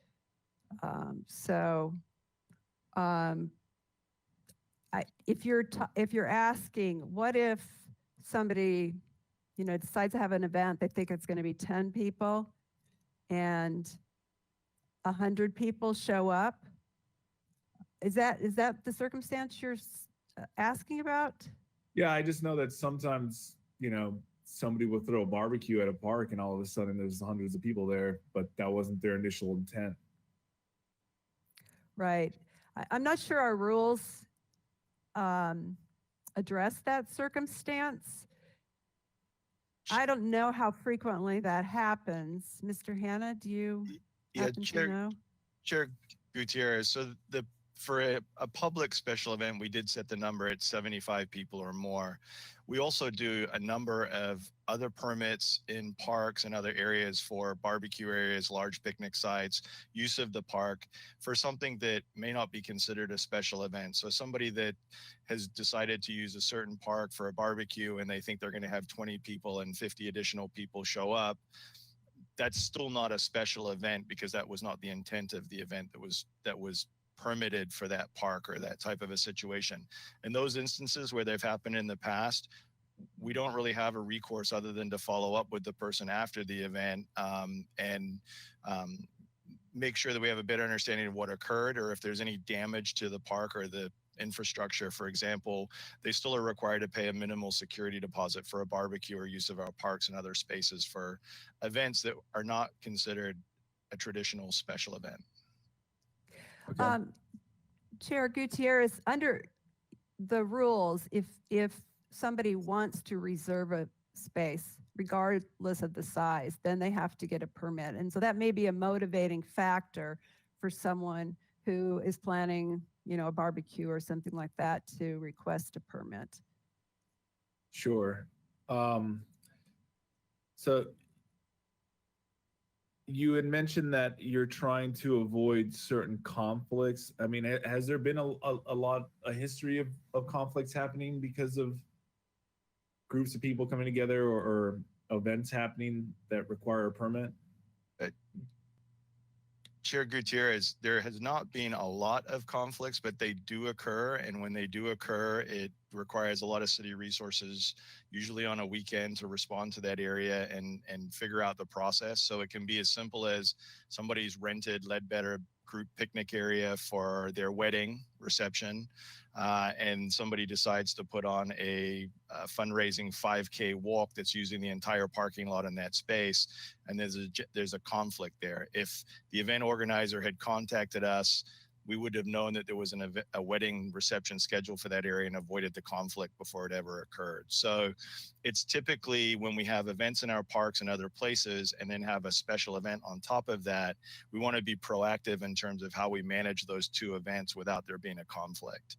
If you're asking, what if somebody decides to have an event, they think it's going to be 10 people and 100 people show up. Is that the circumstance you're asking about? Yeah, I just know that sometimes, somebody will throw a barbecue at a park and all of a sudden there's hundreds of people there, but that wasn't their initial intent. right. I'm not sure our rules address that circumstance. I don't know how frequently that happens. Mr. Hannah, do you Yeah, happen to know? Chair Gutierrez, so for a public special event, we did set the number at 75 people or more. We also do a number of other permits in parks and other areas for barbecue areas, large picnic sites, use of the park for something that may not be considered a special event. So somebody that has decided to use a certain park for a barbecue and they think they're going to have 20 people and 50 additional people show up, that's still not a special event because that was not the intent of the event that was permitted for that park or that type of a situation. In those instances where they've happened in the past, we don't really have a recourse other than to follow up with the person after the event and make sure that we have a better understanding of what occurred, or if there's any damage to the park or the infrastructure. For example, they still are required to pay a minimal security deposit for a barbecue or use of our parks and other spaces for events that are not considered a traditional special event. Okay. Chair Gutierrez, under the rules, if somebody wants to reserve a space, regardless of the size, then they have to get a permit. And so that may be a motivating factor for someone who is planning, you know, a barbecue or something like that to request a permit. Sure. So you had mentioned that you're trying to avoid certain conflicts. I mean, has there been a history of conflicts happening because of groups of people coming together or events happening that require a permit? Chair Gutierrez, there has not been a lot of conflicts, but they do occur. And when they do occur, it requires a lot of city resources, usually on a weekend, to respond to that area and figure out the process. So it can be as simple as somebody's rented Ledbetter group picnic area for their wedding reception, and somebody decides to put on a fundraising 5K walk that's using the entire parking lot in that space, and there's a conflict there. If the event organizer had contacted us, we would have known that there was a wedding reception scheduled for that area and avoided the conflict before it ever occurred. So it's typically when we have events in our parks and other places and then have a special event on top of that, we want to be proactive in terms of how we manage those two events without there being a conflict.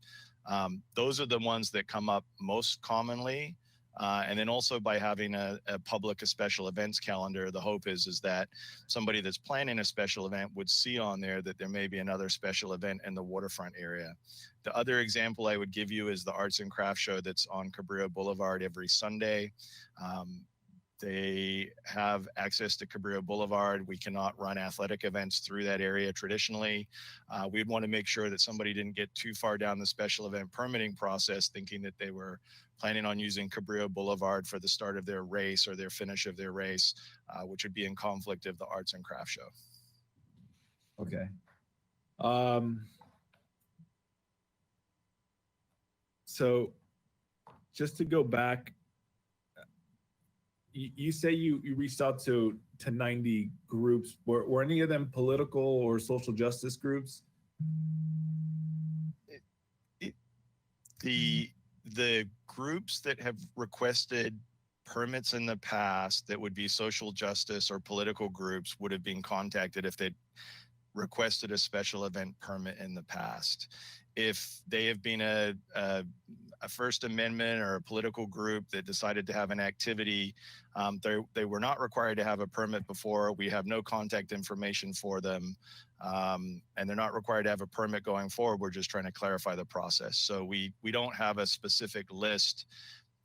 Those are the ones that come up most commonly. And then also by having a special events calendar, the hope is that somebody that's planning a special event would see on there that there may be another special event in the waterfront area. The other example I would give you is the Arts and Crafts Show that's on Cabrillo Boulevard every Sunday. They have access to Cabrillo Boulevard. We cannot run athletic events through that area traditionally. We'd want to make sure that somebody didn't get too far down the special event permitting process thinking that they were planning on using Cabrillo Boulevard for the start of their race or their finish of their race, which would be in conflict of the Arts and Crafts Show. Okay. So just to go back, you say you reached out to 90 groups. Were any of them political or social justice groups? The groups that have requested permits in the past that would be social justice or political groups would have been contacted if they'd requested a special event permit in the past. If they have been a First Amendment or a political group that decided to have an activity, they were not required to have a permit before. We have no contact information for them, and they're not required to have a permit going forward. We're just trying to clarify the process. So we don't have a specific list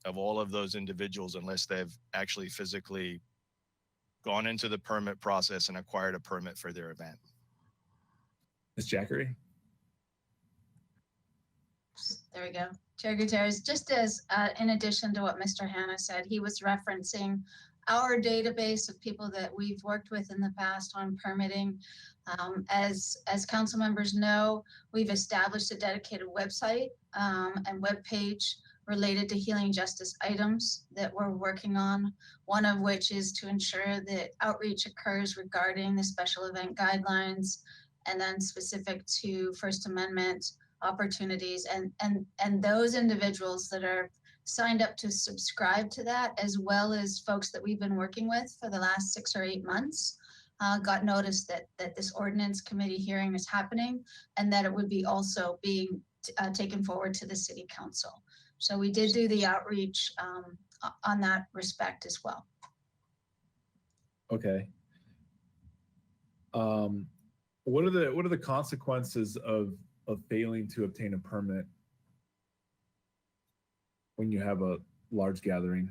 of all of those individuals unless they've actually physically gone into the permit process and acquired a permit for their event. Ms. Jackery? There we go. Chair Gutierrez, just as in addition to what Mr. Hannah said, he was referencing our database of people that we've worked with in the past on permitting. As council members know, we've established a dedicated website and webpage related to healing justice items that we're working on, one of which is to ensure that outreach occurs regarding the special event guidelines and then specific to First Amendment opportunities, and those individuals that are signed up to subscribe to that, as well as folks that we've been working with for the last 6 or 8 months, got notice that this ordinance committee hearing is happening, and that it would be also being taken forward to the city council. So we did do the outreach on that respect as well. Okay. What are the consequences of failing to obtain a permit when you have a large gathering?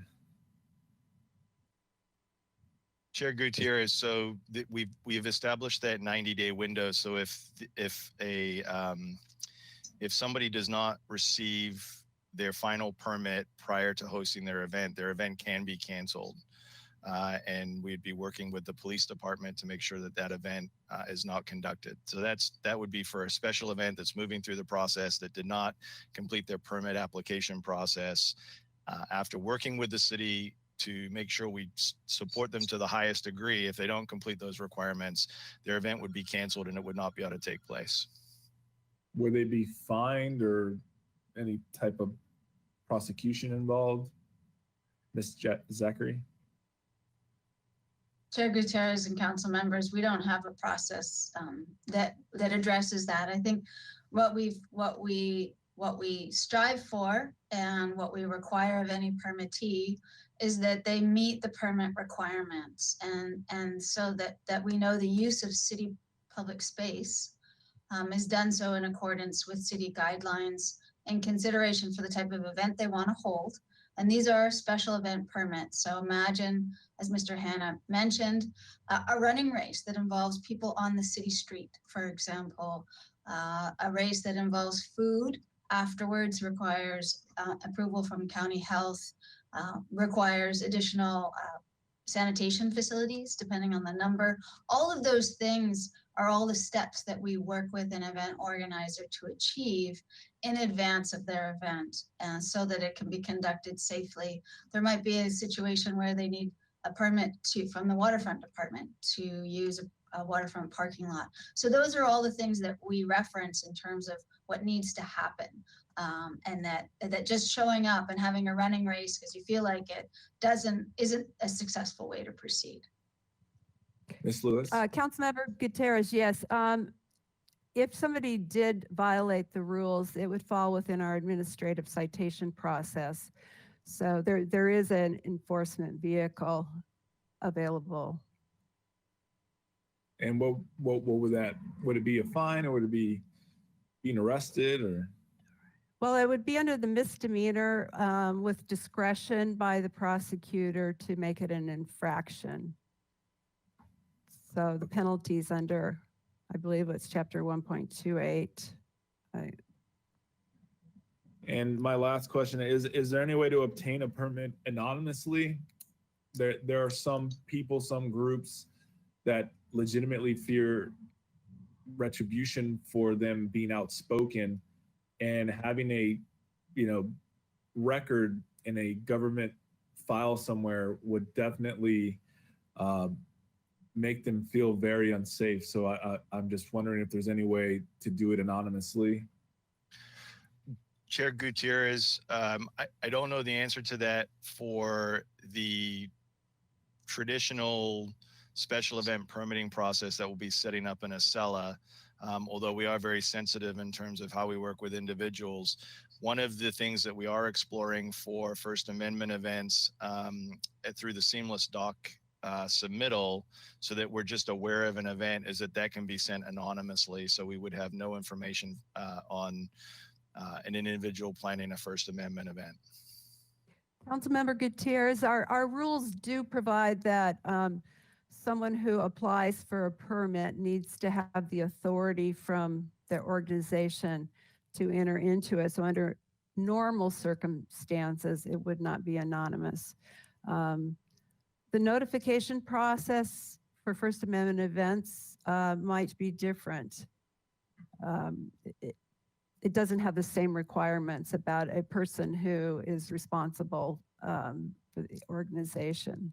Chair Gutierrez, so we've established that 90-day window. So if somebody does not receive their final permit prior to hosting their event can be canceled. And we'd be working with the police department to make sure that that event is not conducted. So that would be for a special event that's moving through the process that did not complete their permit application process. After working with the city to make sure we support them to the highest degree, if they don't complete those requirements, their event would be canceled and it would not be able to take place. Would they be fined or any type of prosecution involved? Ms. Zachary? Chair Gutierrez and council members, we don't have a process that addresses that. I think what we strive for and what we require of any permittee is that they meet the permit requirements, and so that we know the use of city public space is done so in accordance with city guidelines and consideration for the type of event they want to hold. And these are special event permits. So imagine, as Mr. Hanna mentioned, a running race that involves people on the city street, for example. A race that involves food afterwards requires approval from county health, requires additional sanitation facilities, depending on the number. All of those things are all the steps that we work with an event organizer to achieve in advance of their event, so that it can be conducted safely. There might be a situation where they need a permit from the waterfront department to use a waterfront parking lot. So those are all the things that we reference in terms of what needs to happen. And that just showing up and having a running race because you feel like it isn't a successful way to proceed. Ms. Lewis? Councilmember Gutierrez, yes. If somebody did violate the rules, it would fall within our administrative citation process. So there is an enforcement vehicle available. And what would that, would it be a fine or would it be being arrested or? Well, it would be under the misdemeanor with discretion by the prosecutor to make it an infraction. So the penalties under, I believe it's chapter 1.28. And my last question is there any way to obtain a permit anonymously? There are some people, some groups that legitimately fear retribution for them being outspoken, and having a, record in a government file somewhere would definitely make them feel very unsafe. So I'm just wondering if there's any way to do it anonymously. Chair Gutierrez, I don't know the answer to that for the traditional special event permitting process that will be setting up in a cella. Although we are very sensitive in terms of how we work with individuals. One of the things that we are exploring for First Amendment events through the seamless doc submittal, so that we're just aware of an event, is that can be sent anonymously. So we would have no information on an individual planning a First Amendment event. Councilmember Gutierrez, our rules do provide that someone who applies for a permit needs to have the authority from the organization to enter into it. So under normal circumstances, it would not be anonymous. The notification process for First Amendment events might be different. It doesn't have the same requirements about a person who is responsible for the organization.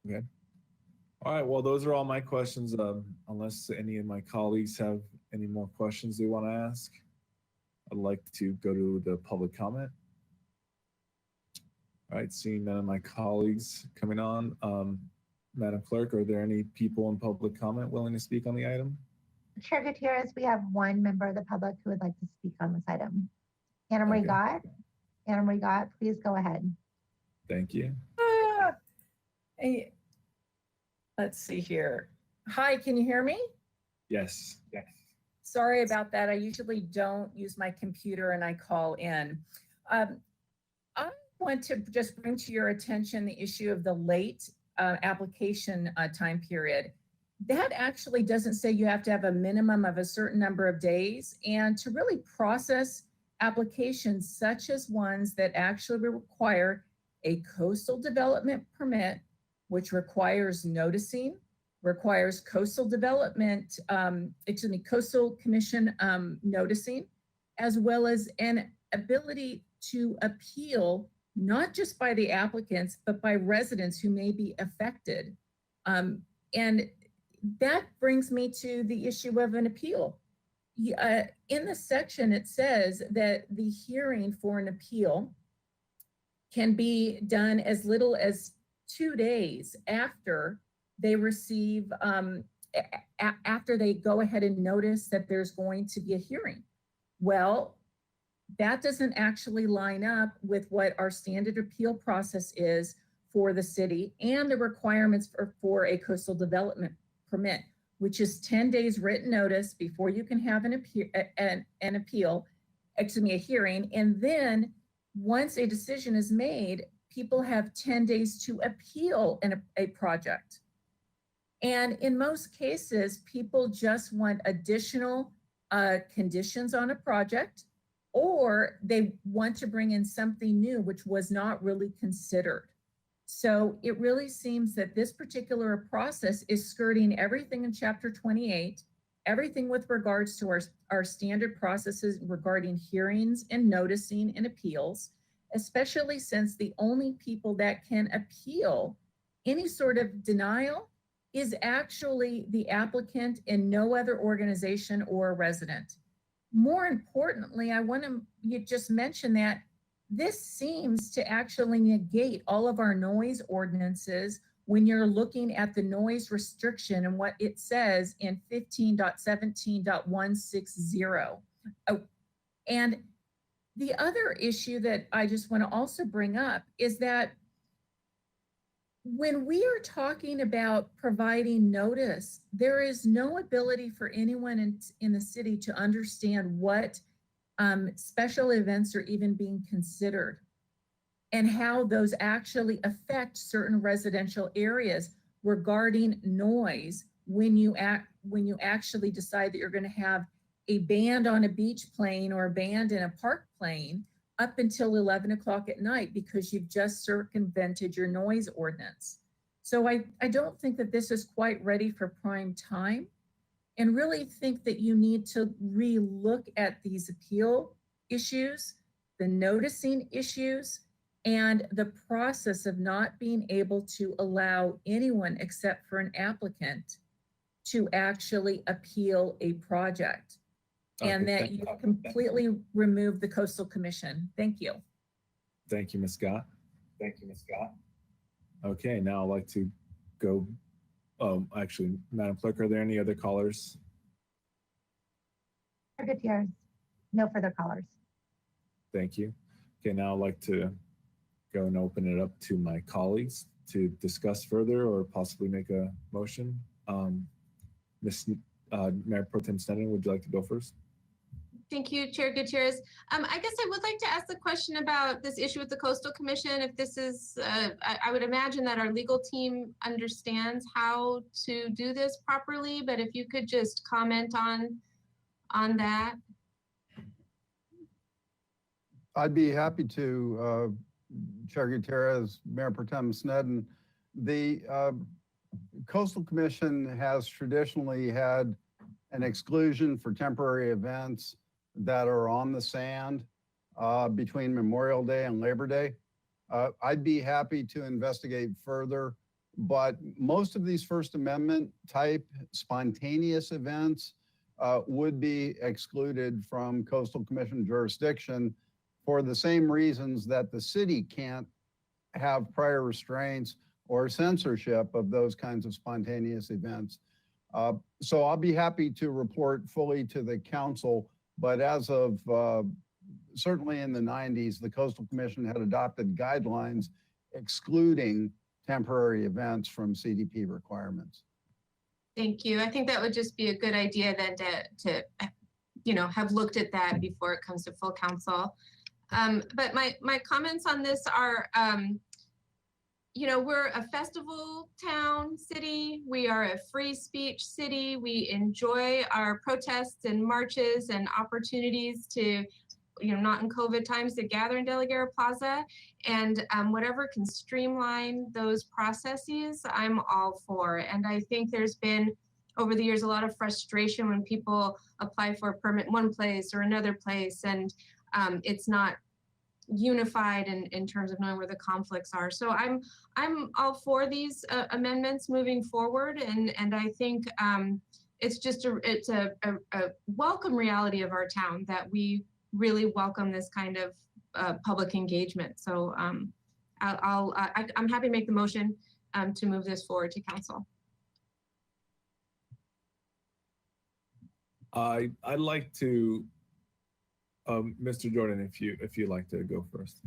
Okay. All right, well, those are all my questions. Unless any of my colleagues have any more questions they want to ask, I'd like to go to the public comment. All right, seeing none of my colleagues coming on, Madam Clerk, are there any people in public comment willing to speak on the item? Chair Gutierrez, we have one member of the public who would like to speak on this item. Anna Marie Okay. Gott. Anna Marie Gott, please go ahead. Thank you. Hey, let's see here. Hi, can you hear me? Yes. Yes. Sorry about that. I usually don't use my computer and I call in. I want to just bring to your attention the issue of the late application time period. That actually doesn't say you have to have a minimum of a certain number of days. And to really process applications such as ones that actually require a coastal development permit, which requires noticing, requires coastal development, coastal commission noticing, as well as an ability to appeal, not just by the applicants, but by residents who may be affected. And that brings me to the issue of an appeal. In the section, it says that the hearing for an appeal can be done as little as 2 days after they receive, after they go ahead and notice that there's going to be a hearing. Well, that doesn't actually line up with what our standard appeal process is for the city and the requirements for a coastal development permit, which is 10 days written notice before you can have a hearing. And then once a decision is made, people have 10 days to appeal a project. And in most cases, people just want additional conditions on a project, or they want to bring in something new, which was not really considered. So it really seems that this particular process is skirting everything in Chapter 28, everything with regards to our standard processes regarding hearings and noticing and appeals, especially since the only people that can appeal any sort of denial is actually the applicant and no other organization or resident. More importantly, I want to just mention that this seems to actually negate all of our noise ordinances when you're looking at the noise restriction and what it says in 15.17.160. Oh, and the other issue that I just want to also bring up is that when we are talking about providing notice, there is no ability for anyone in the city to understand what special events are even being considered and how those actually affect certain residential areas regarding noise when you actually decide that you're going to have a band on a beach playing or a band in a park playing up until 11 o'clock at night because you've just circumvented your noise ordinance. So I don't think that this is quite ready for prime time, and really think that you need to re-look at these appeal issues, the noticing issues, and the process of not being able to allow anyone except for an applicant to actually appeal a project. And that you completely remove the Coastal Commission. Thank you. Thank you, Ms. Scott. Thank you, Ms. Scott. Okay, now I'd like to go, actually, Madam Clerk, are there any other callers? Chair Gutierrez, no further callers. Thank you. Okay, now I'd like to go and open it up to my colleagues to discuss further or possibly make a motion. Mayor Pro Tem Sneddon, would you like to go first? Thank you, Chair Gutierrez. I guess I would like to ask the question about this issue with the Coastal Commission. If this is, I would imagine that our legal team understands how to do this properly, but if you could just comment on that. I'd be happy to, Chair Gutierrez, Mayor Pro Tem Sneddon. The Coastal Commission has traditionally had an exclusion for temporary events that are on the sand between Memorial Day and Labor Day. I'd be happy to investigate further but most of these First Amendment type spontaneous events would be excluded from Coastal Commission jurisdiction for the same reasons that the city can't have prior restraints or censorship of those kinds of spontaneous events. So I'll be happy to report fully to the council, but as of certainly in the 90s, the Coastal Commission had adopted guidelines excluding temporary events from CDP requirements. Thank you. I think that would just be a good idea then to have looked at that before it comes to full council. But my comments on this are, we're a festival town, city. We are a free speech city. We enjoy our protests and marches and opportunities to, not in COVID times, to gather in De La Guerra Plaza. And whatever can streamline those processes, I'm all for. And I think there's been, over the years, a lot of frustration when people apply for a permit in one place or another place, and it's not unified in terms of knowing where the conflicts are. So I'm all for these amendments moving forward, and I think it's just a welcome reality of our town that we really welcome this kind of public engagement. So I'm happy to make the motion to move this forward to council. I'd like to, Mr. Jordan, if you'd like to go first.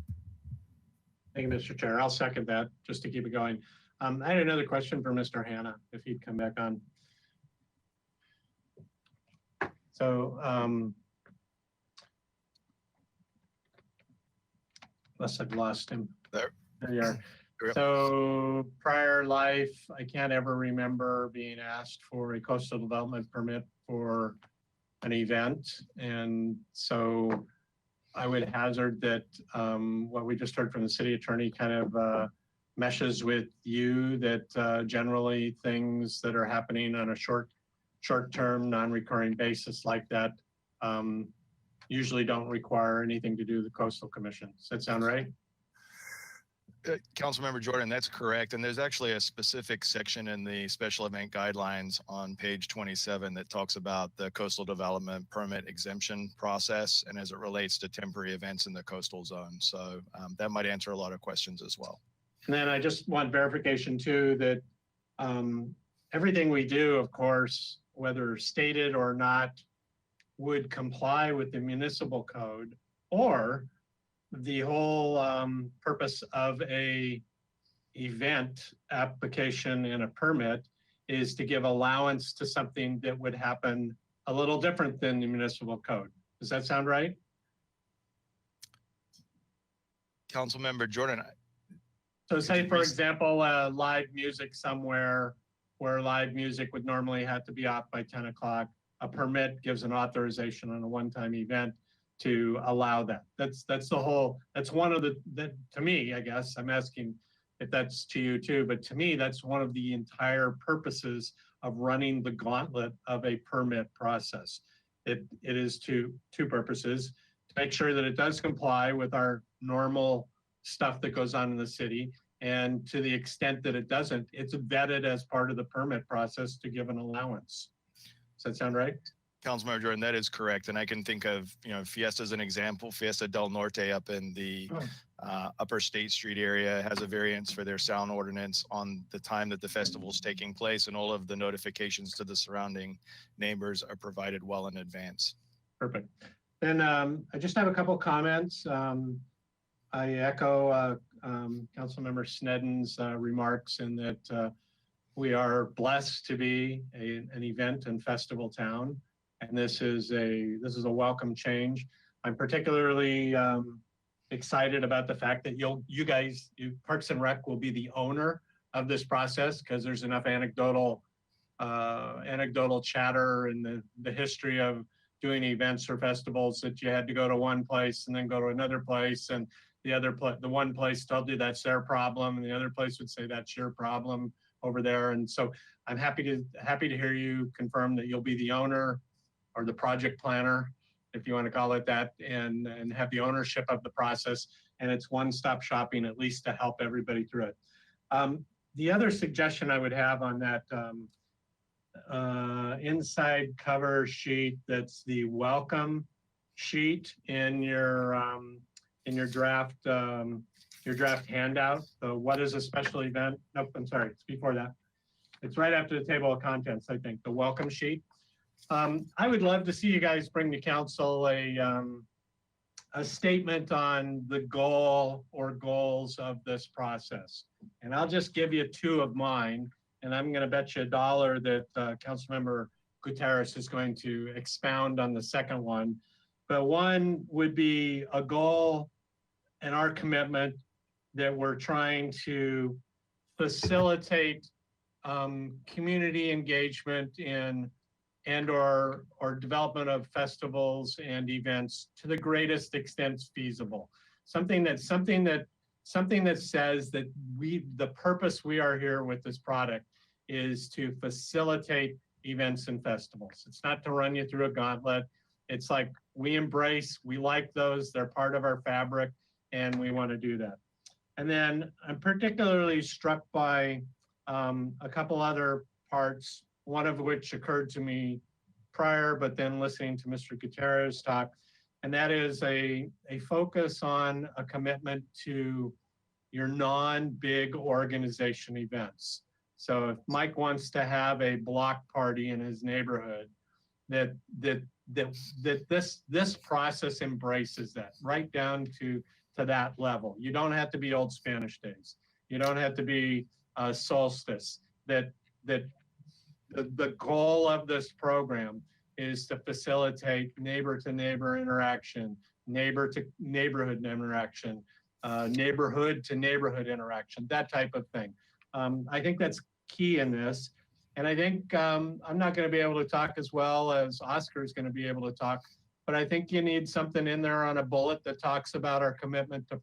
Thank you, Mr. Chair. I'll second that just to keep it going. I had another question for Mr. Hanna, if he'd come back on. So, unless I've lost him. There you are. So prior life, I can't ever remember being asked for a coastal development permit for an event. And so I would hazard that what we just heard from the city attorney kind of meshes with you, that generally things that are happening on a short-term, non-recurring basis like that usually don't require anything to do with the Coastal Commission. Does that sound right? Councilmember Jordan, that's correct. And there's actually a specific section in the special event guidelines on page 27 that talks about the coastal development permit exemption process and as it relates to temporary events in the coastal zone. So that might answer a lot of questions as well. And then I just want verification too that everything we do, of course, whether stated or not, would comply with the municipal code, or the whole purpose of a event application and a permit is to give allowance to something that would happen a little different than the municipal code. Does that sound right? Councilmember Jordan. So say, for example, live music somewhere where live music would normally have to be off by 10 o'clock. A permit gives an authorization on a one-time event to allow that. That's the whole, that's one of the, to me, I guess, I'm asking if that's to you too, but to me, that's one of the entire purposes of running the gauntlet of a permit process. It is two purposes: to make sure that it does comply with our normal stuff that goes on in the city, and to the extent that it doesn't, it's vetted as part of the permit process to give an allowance. Does that sound right? Councilmember Jordan, that is correct. And I can think of, Fiesta as an example. Fiesta del Norte up in the Upper State Street area has a variance for their sound ordinance on the time that the festival is taking place, and all of the notifications to the surrounding neighbors are provided well in advance. Perfect. Then I just have a couple comments. I echo Councilmember Snedden's remarks in that we are blessed to be an event and festival town. And this is a welcome change. I'm particularly excited about the fact that you guys, Parks and Rec, will be the owner of this process, because there's enough anecdotal chatter in the history of doing events or festivals that you had to go to one place and then go to another place, and the one place told you that's their problem, and the other place would say that's your problem over there. And so I'm happy to hear you confirm that you'll be the owner, or the project planner, if you want to call it that, and have the ownership of the process. And it's one-stop shopping, at least to help everybody through it. the other suggestion I would have on that inside cover sheet, that's the welcome sheet in your draft handout. So what is a special event? Nope, I'm sorry, it's before that. It's right after the table of contents, I think, the welcome sheet. I would love to see you guys bring to council a statement on the goal or goals of this process. And I'll just give you two of mine, and I'm gonna bet you $1 that Councilmember Gutierrez is going to expound on the second one. But one would be a goal and our commitment that we're trying to facilitate community engagement in or development of festivals and events to the greatest extent feasible. Something that says that the purpose we are here with this product is to facilitate events and festivals. It's not to run you through a gauntlet. It's like we like those, they're part of our fabric, and we want to do that. And then I'm particularly struck by a couple other parts, one of which occurred to me prior, but then listening to Mr. Gutierrez talk, and that is a focus on a commitment to your non-big organization events. So if Mike wants to have a block party in his neighborhood, that this process embraces that right down to that level. You don't have to be Old Spanish Days. You don't have to be solstice. That the goal of this program is to facilitate neighbor to neighbor interaction, neighbor to neighborhood interaction, neighborhood to neighborhood interaction, that type of thing. I think that's key in this. And I think I'm not going to be able to talk as well as Oscar is going to be able to talk, but I think you need something in there on a bullet that talks about our commitment to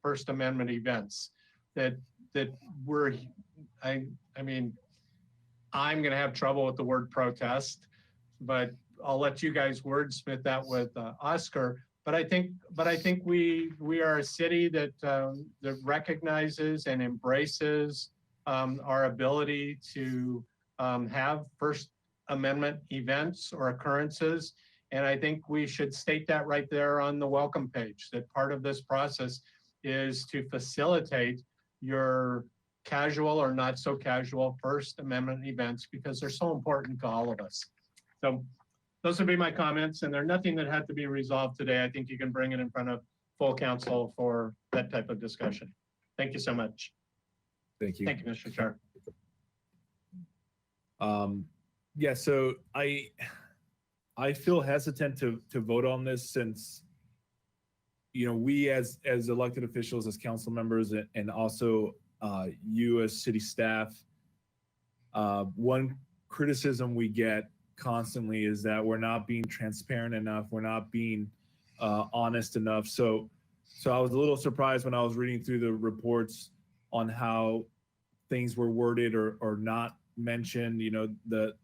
First Amendment events. I mean, I'm going to have trouble with the word protest, but I'll let you guys wordsmith that with Oscar. But I think we are a city that recognizes and embraces our ability to have First Amendment events or occurrences. And I think we should state that right there on the welcome page, that part of this process is to facilitate your casual or not so casual First Amendment events because they're so important to all of us. So those would be my comments, and they're nothing that had to be resolved today. I think you can bring it in front of full council for that type of discussion. Thank you so much. Thank you. Thank you, Mr. Chair. Yeah, so I feel hesitant to vote on this since, you know, we as elected officials, as council members, and also you as city staff, one criticism we get constantly is that we're not being transparent enough. We're not being honest enough. So I was a little surprised when I was reading through the reports on how things were worded or not mentioned. You know, the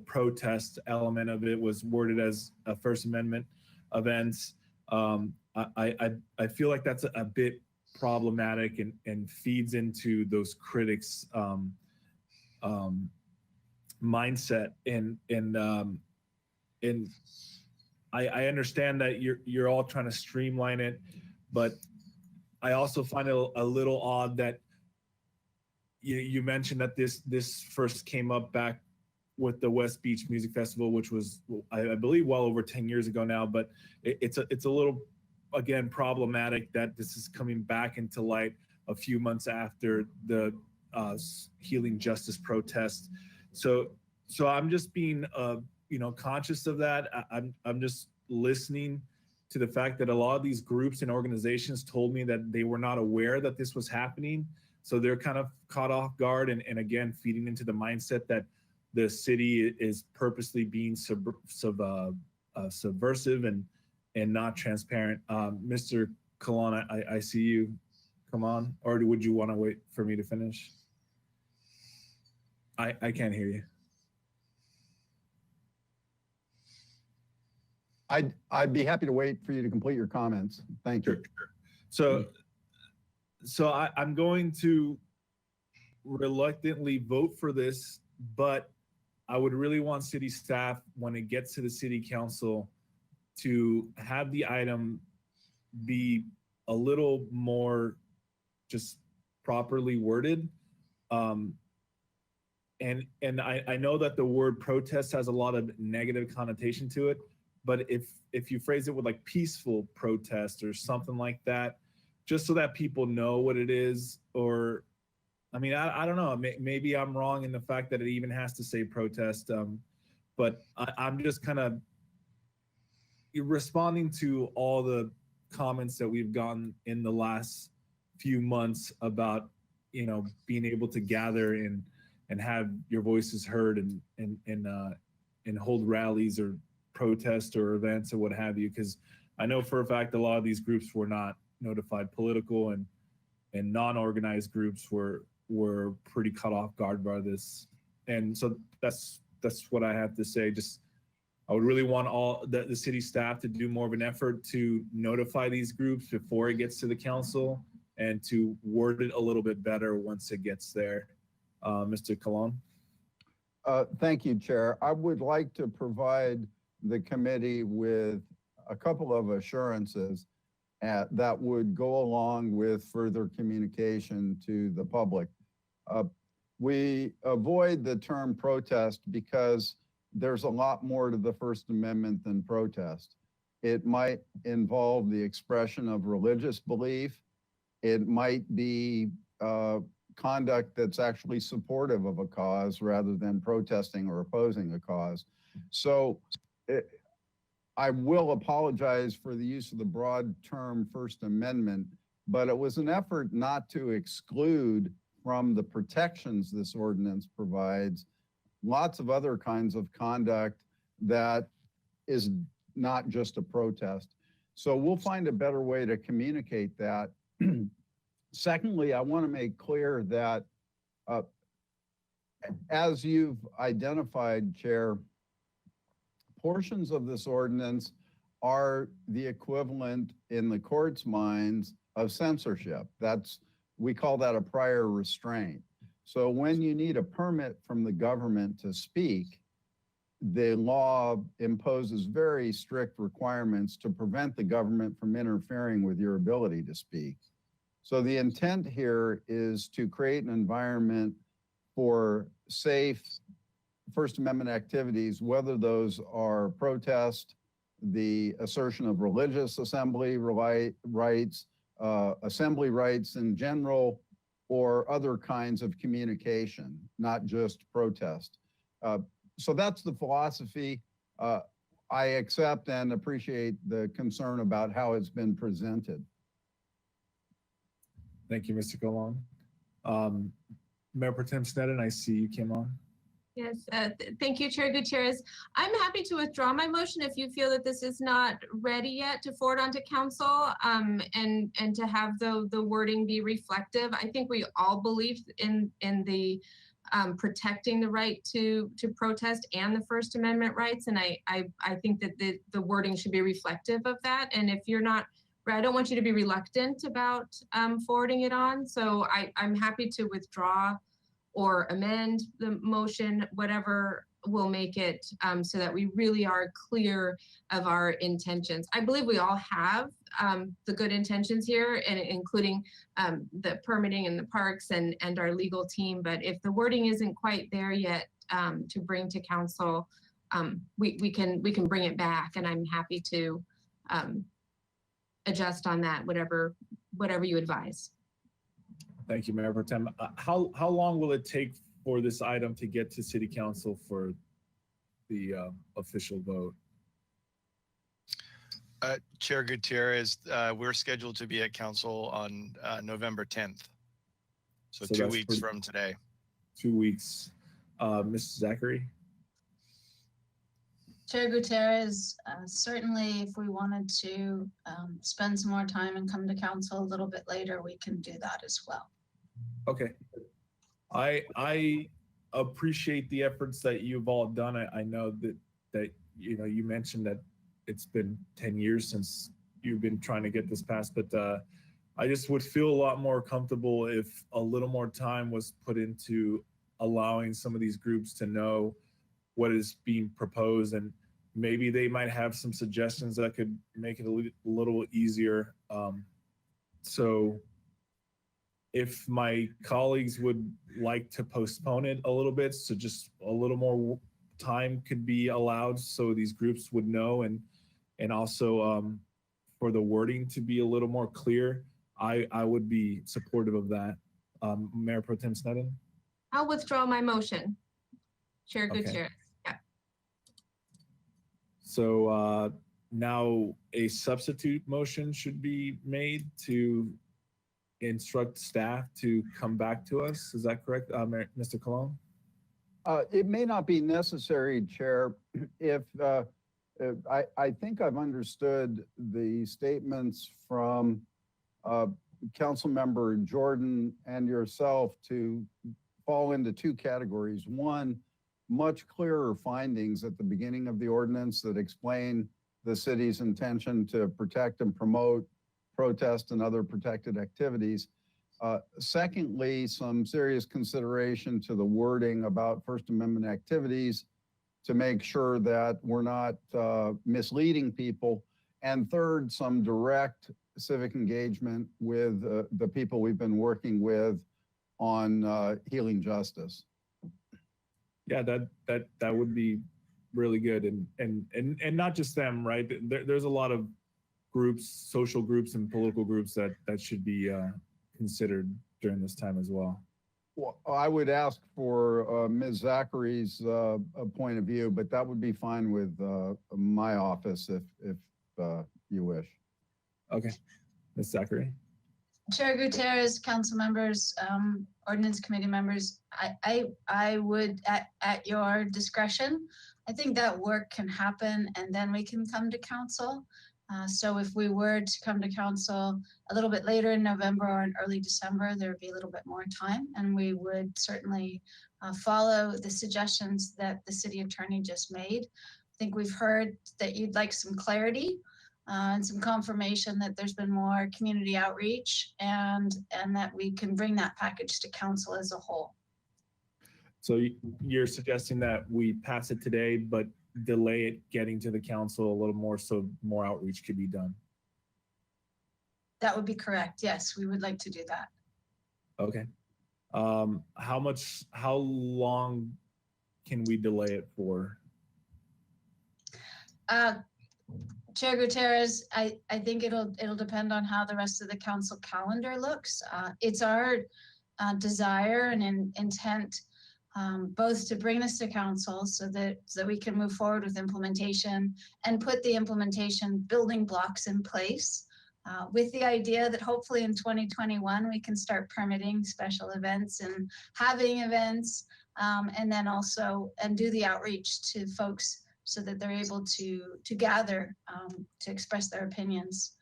protest element of it was worded as a First Amendment events. I feel like that's a bit problematic and feeds into those critics' mindset. And I understand that you're all trying to streamline it, but I also find it a little odd that you mentioned that this first came up back with the West Beach Music Festival, which was, I believe, well over 10 years ago now. But it's a little, again, problematic that this is coming back into light a few months after the Healing Justice protest. So I'm just being, conscious of that. I'm just listening to the fact that a lot of these groups and organizations told me that they were not aware that this was happening. So they're kind of caught off guard and again, feeding into the mindset that the city is purposely being subversive and not transparent. Mr. Kalan, I see you. Come on, or would you want to wait for me to finish? I can't hear you. I'd be happy to wait for you to complete your comments. Thank you. Sure. So I'm going to reluctantly vote for this, but I would really want city staff, when it gets to the city council, to have the item be a little more just properly worded. And I know that the word protest has a lot of negative connotation to it, but if you phrase it with like peaceful protest or something like that, just so that people know what it is, or I mean, I don't know, maybe I'm wrong in the fact that it even has to say protest, but I'm just kind of responding to all the comments that we've gotten in the last few months about, you know, being able to gather and have your voices heard and hold rallies or protests or events or what have you. Because I know for a fact a lot of these groups were not notified. Political and non-organized groups were pretty cut off guard by this. And so that's what I have to say. Just I would really want all the city staff to do more of an effort to notify these groups before it gets to the council and to word it a little bit better once it gets there. Mr. Colon? Thank you, Chair. I would like to provide the committee with a couple of assurances that would go along with further communication to the public. We avoid the term protest because there's a lot more to the First Amendment than protest. It might involve the expression of religious belief. It might be conduct that's actually supportive of a cause rather than protesting or opposing a cause. So I will apologize for the use of the broad term First Amendment, but it was an effort not to exclude from the protections this ordinance provides lots of other kinds of conduct that is not just a protest. So we'll find a better way to communicate that. Secondly, I want to make clear that as you've identified, Chair, portions of this ordinance are the equivalent in the court's minds of censorship. We call that a prior restraint. So when you need a permit from the government to speak, the law imposes very strict requirements to prevent the government from interfering with your ability to speak. So the intent here is to create an environment for safe First Amendment activities, whether those are protest, the assertion of religious assembly rights, assembly rights in general, or other kinds of communication, not just protest. So that's the philosophy. I accept and appreciate the concern about how it's been presented. Thank you, Mr. Colon. Mayor Pro Tem Sneddon, I see you came on. Yes, thank you, Chair Gutierrez. I'm happy to withdraw my motion if you feel that this is not ready yet to forward on to council, and to have the wording be reflective. I think we all believe in the protecting the right to protest and the First Amendment rights, and I think that the wording should be reflective of that. And if you're not, I don't want you to be reluctant about forwarding it on. So I'm happy to withdraw or amend the motion, whatever will make it so that we really are clear of our intentions. I believe we all have the good intentions here, and including the permitting and the parks and our legal team. But if the wording isn't quite there yet to bring to council, we can bring it back, and I'm happy to adjust on that, whatever you advise. Thank you, Mayor Pro Tem. How long will it take for this item to get to City Council for the official vote? Chair Gutierrez, we're scheduled to be at council on November 10th. So 2 weeks from today. 2 weeks. Mrs. Zachary? Chair Gutierrez, certainly if we wanted to spend some more time and come to council a little bit later, we can do that as well. Okay. I appreciate the efforts that you've all done. I know that you know, you mentioned that it's been 10 years since you've been trying to get this passed, but I just would feel a lot more comfortable if a little more time was put into allowing some of these groups to know what is being proposed, and maybe they might have some suggestions that could make it a little easier. So if my colleagues would like to postpone it a little bit, so just a little more time could be allowed so these groups would know, and also for the wording to be a little more clear, I would be supportive of that. Mayor Pro Tem Sneddon? I'll withdraw my motion. Chair Okay. Gutierrez. Yeah. So now a substitute motion should be made to instruct staff to come back to us. Is that correct, Mr. Colon? It may not be necessary, Chair, if I think I've understood the statements from Councilmember Jordan and yourself to fall into two categories. One, much clearer findings at the beginning of the ordinance that explain the city's intention to protect and promote protest and other protected activities. Secondly, some serious consideration to the wording about First Amendment activities to make sure that we're not misleading people. And third, some direct civic engagement with the people we've been working with on healing justice. Yeah, that would be really good, and not just them, right? There's a lot of groups, social groups and political groups that should be considered during this time as well. Well, I would ask for Ms. Zachary's point of view, but that would be fine with my office if you wish. Okay, Ms. Zachary. Chair Gutierrez, council members, ordinance committee members, I would, at your discretion, I think that work can happen and then we can come to council. So if we were to come to council a little bit later in November or in early December, there would be a little bit more time, and we would certainly follow the suggestions that the city attorney just made. I think we've heard that you'd like some clarity and some confirmation that there's been more community outreach and that we can bring that package to council as a whole. So you're suggesting that we pass it today, but delay it getting to the council a little more so more outreach could be done? That would be correct. Yes, we would like to do that. Okay. How long can we delay it for? Chair Gutierrez, I think it'll depend on how the rest of the council calendar looks. It's our desire and intent both to bring this to council so that we can move forward with implementation and put the implementation building blocks in place with the idea that hopefully in 2021 we can start permitting special events and having events and then also do the outreach to folks so that they're able to gather to express their opinions,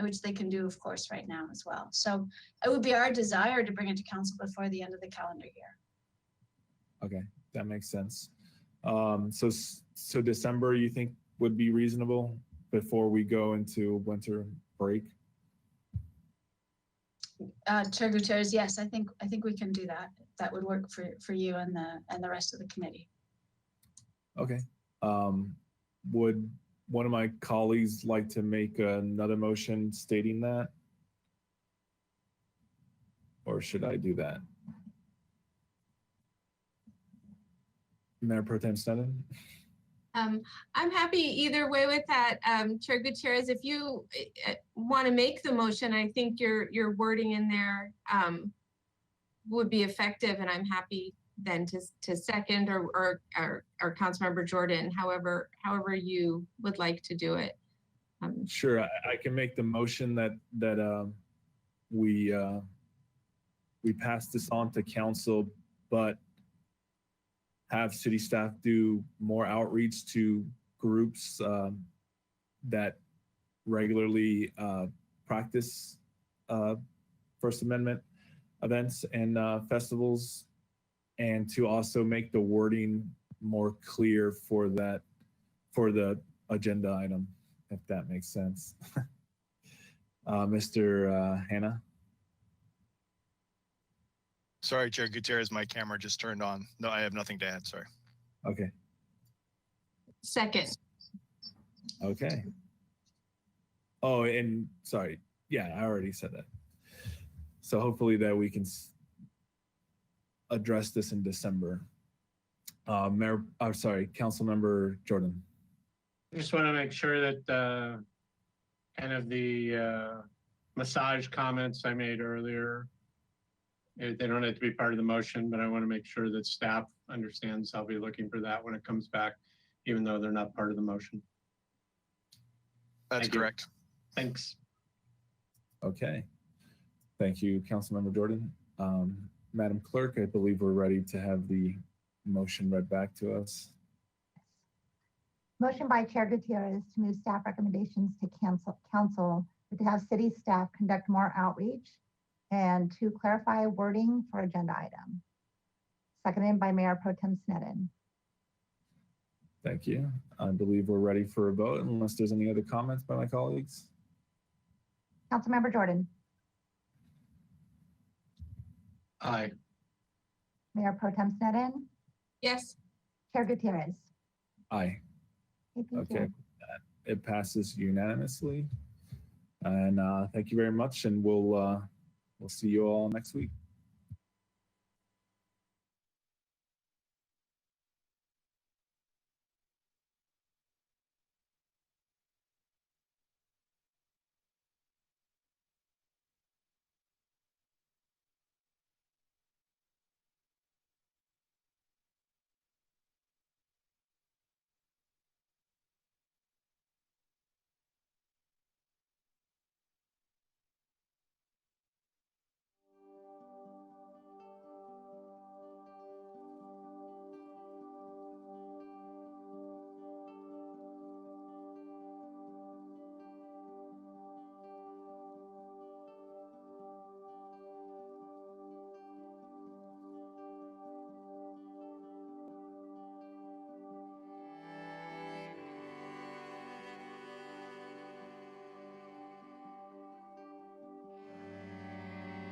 which they can do, of course, right now as well. So it would be our desire to bring it to council before the end of the calendar year. Okay, that makes sense. So December, you think would be reasonable before we go into winter break? Chair Gutierrez, yes, I think we can do that. That would work for you and the rest of the committee. Okay. Would one of my colleagues like to make another motion stating that? Or should I do that? Mayor Pro Tem Sneddon? I'm happy either way with that, Chair Gutierrez. If you want to make the motion, I think your wording in there would be effective, and I'm happy then to second or Councilmember Jordan, however you would like to do it. Sure, I can make the motion that we pass this on to council, but have city staff do more outreach to groups that regularly practice First Amendment events and festivals, and to also make the wording more clear for the agenda item, if that makes sense. Mr. Hannah? Sorry, Chair Gutierrez, my camera just turned on. No, I have nothing to add, sorry. Okay. Second. Okay. Oh, and sorry. Yeah, I already said that. So hopefully that we can address this in December. Councilmember Jordan. I just want to make sure that kind of the massage comments I made earlier, they don't have to be part of the motion, but I want to make sure that staff understands I'll be looking for that when it comes back, even though they're not part of the motion. That's Thank you. correct. Thanks. Okay. Thank you, Councilmember Jordan. Madam Clerk, I believe we're ready to have the motion read back to us. Motion by Chair Gutierrez to move staff recommendations to council to have city staff conduct more outreach and to clarify wording for agenda item. Seconded by Mayor Pro Tem Sneddon. Thank you. I believe we're ready for a vote unless there's any other comments by my colleagues. Councilmember Jordan. Aye. Mayor Pro Tem Sneddon. Yes. Chair Gutierrez. Aye. Thank you. Okay. It passes unanimously. And thank you very much. And we'll see you all next week.